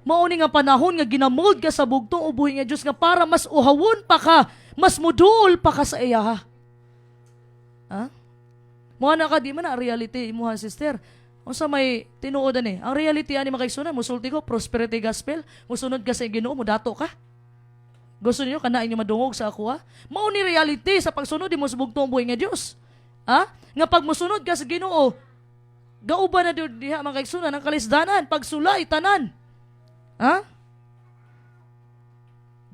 mauni nga panahon nga ginamold ka sa bugtong ubuhi nga Dios nga para mas uhawon pa ka, mas moduol pa ka sa iya. Mo na ka di man na reality imuha sister. Unsa may tinuod ani? Ang reality ani makaigsunan, musulti ko prosperity gospel, musunod ka sa Ginoo, mudato ka. Gusto niyo kana inyo madungog sa ako ha? Mao ni reality sa pagsunod mo sa bugtong buhi nga Dios. Nga pag musunod ka sa Ginoo, gauban na diha makaigsunan ang kalisdanan, pagsulay tanan.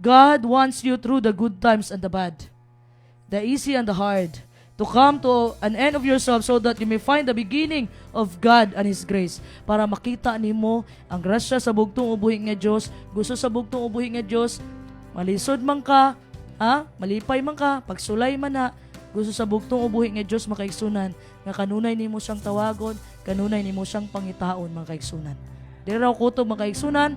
God wants you through the good times and the bad, the easy and the hard, to come to an end of yourself so that you may find the beginning of God and His grace. Para makita nimo ang grasya sa bugtong ubuhi nga Dios. Gusto sa bugtong ubuhi nga Dios, malisod man ka, malipay man ka, pagsulay man na, gusto sa bugtong ubuhi nga Dios makaigsunan, nga kanunay nimo siyang tawagon, kanunay nimo siyang pangitaon mga kaigsunan. Dili raw kutob mga kaigsunan,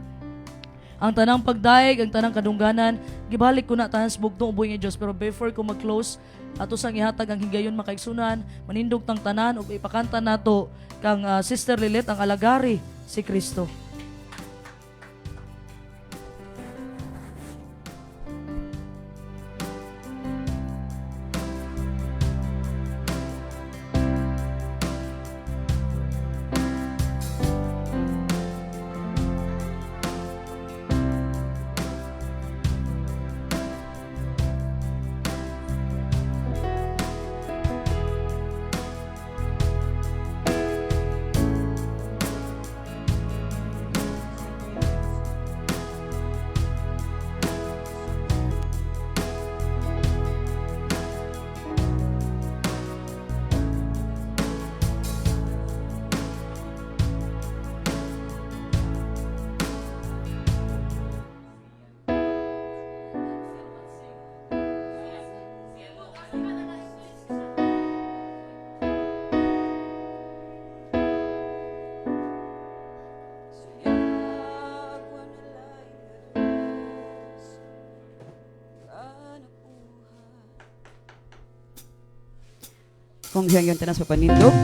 ang tanang pagdaig, ang tanang kadungganan, gibalik ko na tanan sa bugtong ubuhi nga Dios. Pero before ko mag-close, ato sang ihatag ang higayon mga kaigsunan, manindog tang tanan ug ipakanta nato kang Sister Lilit ang alagari si Kristo. Kung hiyang yung tanas papanindog,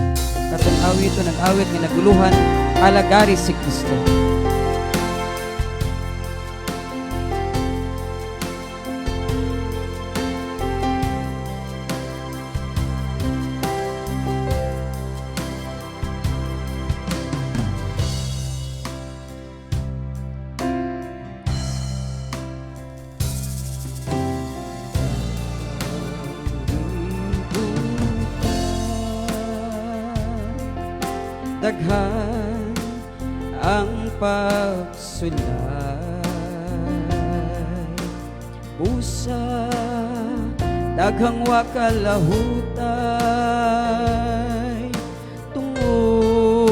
katong awit o nag-awit nga naguluhan, alagari si Kristo. Daghan ang pagsulay, busa daghang wakalahutay, tungod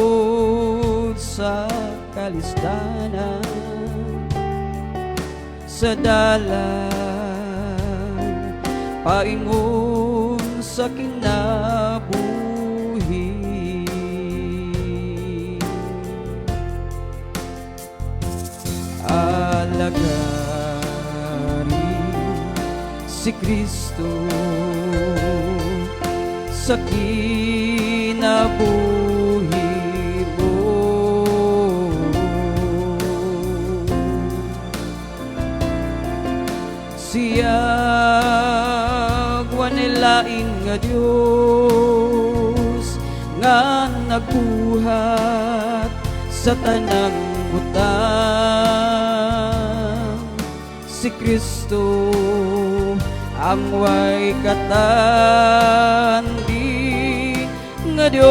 sa kalisdanan, sa dalan paingon sa kinabuhi. Alagari si Kristo sa kinabuhi mo. Siya gwanilain nga Dios nga nagbuhat sa tanang butang, si Kristo ang way katandi nga Dios.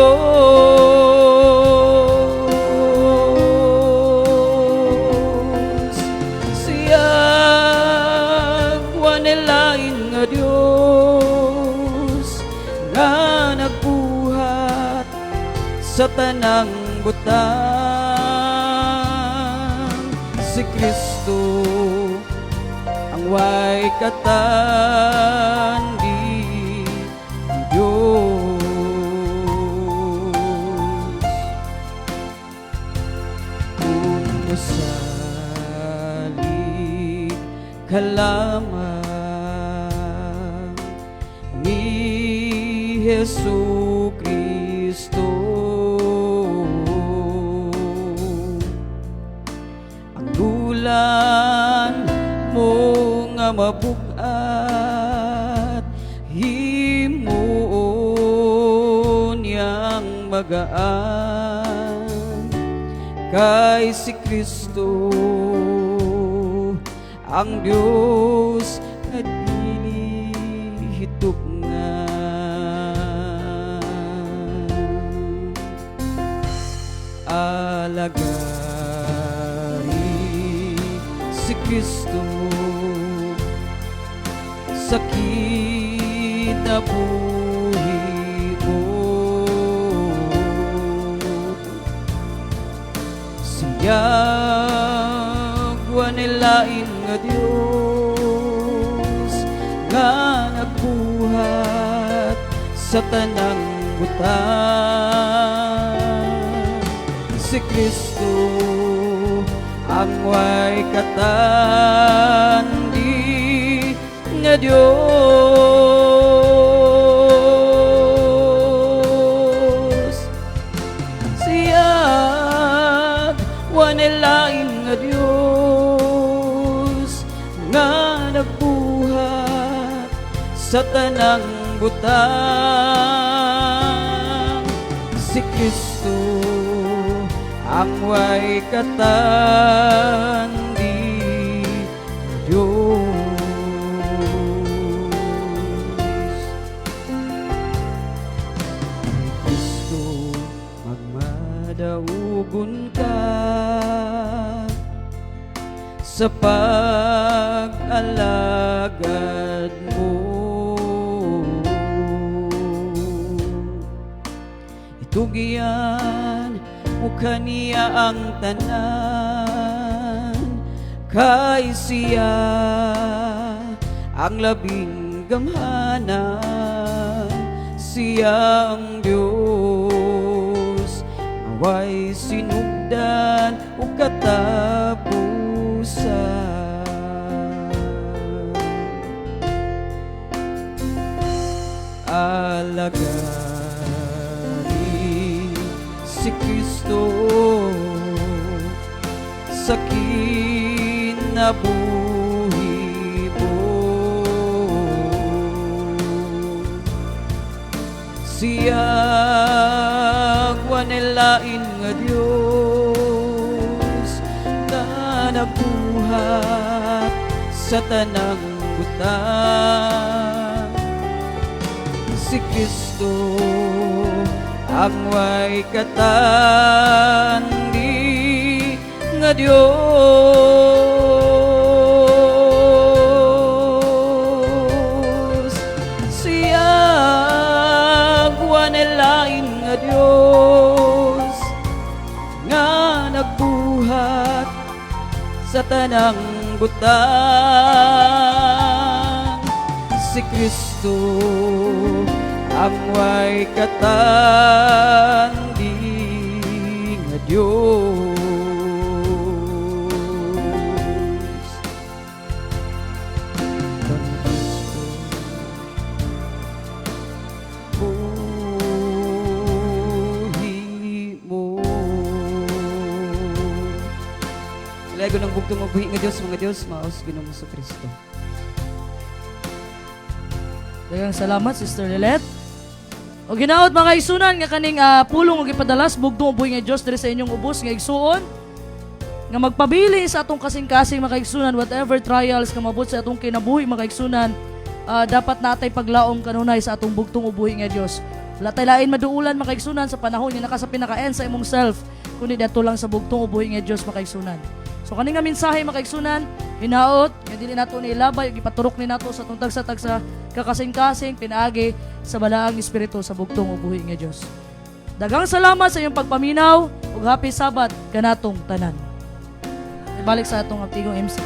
Siya gwanilain nga Dios nga nagbuhat sa tanang butang, si Kristo ang way katandi Diyos. Kung masalig ka lamang ni Jesu Kristo, bulan mo nga mabugat, himuon niyang magaan kay si Kristo ang Diyos nga dili hitugnan. Alagari si Kristo sa kinabuhi mo. Siyang wanilain nga Dios nga nagbuhat sa tanang butang. Si Kristo ang way katandi nga Dios. Siyang wanilain nga Dios nga nagbuhat sa tanang butang. Si Kristo ang way katandi Diyos. Kristo magmadaugon ka sa pag-alagad mo. Itugian mo kaniya ang tanan, kay siya ang labing gamhana. Siya ang Diyos, away sinugdan o katapusan. Alagari si Kristo sa kinabuhi mo. Siyang wanilain nga Dios na nagbuhat sa tanang butang. Si Kristo ang way katandi nga Dios. Siyang wanilain nga Dios nga nagbuhat sa tanang butang. Si Kristo ang way katandi nga Diyos. Kang Kristo buhi mo. Ilago ng bugtong mabuhi nga Diyos, mga Diyos, maos Ginoong Kristo. Daghang salamat, Sister Lilet. O ginaot mga igsunan nga kaning pulong ug ipadalas bugtong uboy nga Dios diri sa inyong ubos nga igsuon nga magpabili sa atong kasing-kasing mga igsunan, whatever trials nga mabot sa atong kinabuhi mga igsunan, dapat natay paglaom kanunay sa atong bugtong uboy nga Dios. Wala tay lain maduulan mga igsunan sa panahon nga naka sa pinaka-end sa imong self kundi dato lang sa bugtong uboy nga Dios mga igsunan. So kaning nga mensahe mga igsunan, hinaot nga dili nato ni ilabay ug ipaturok ni nato sa atong tagsa-tagsa kakasing-kasing pinaagi sa balaang espiritu sa bugtong ubuhi nga Dios. Daghang salamat sa iyong pagpaminaw ug happy Sabat kanatong tanan. Ibalik sa atong aktigong MC.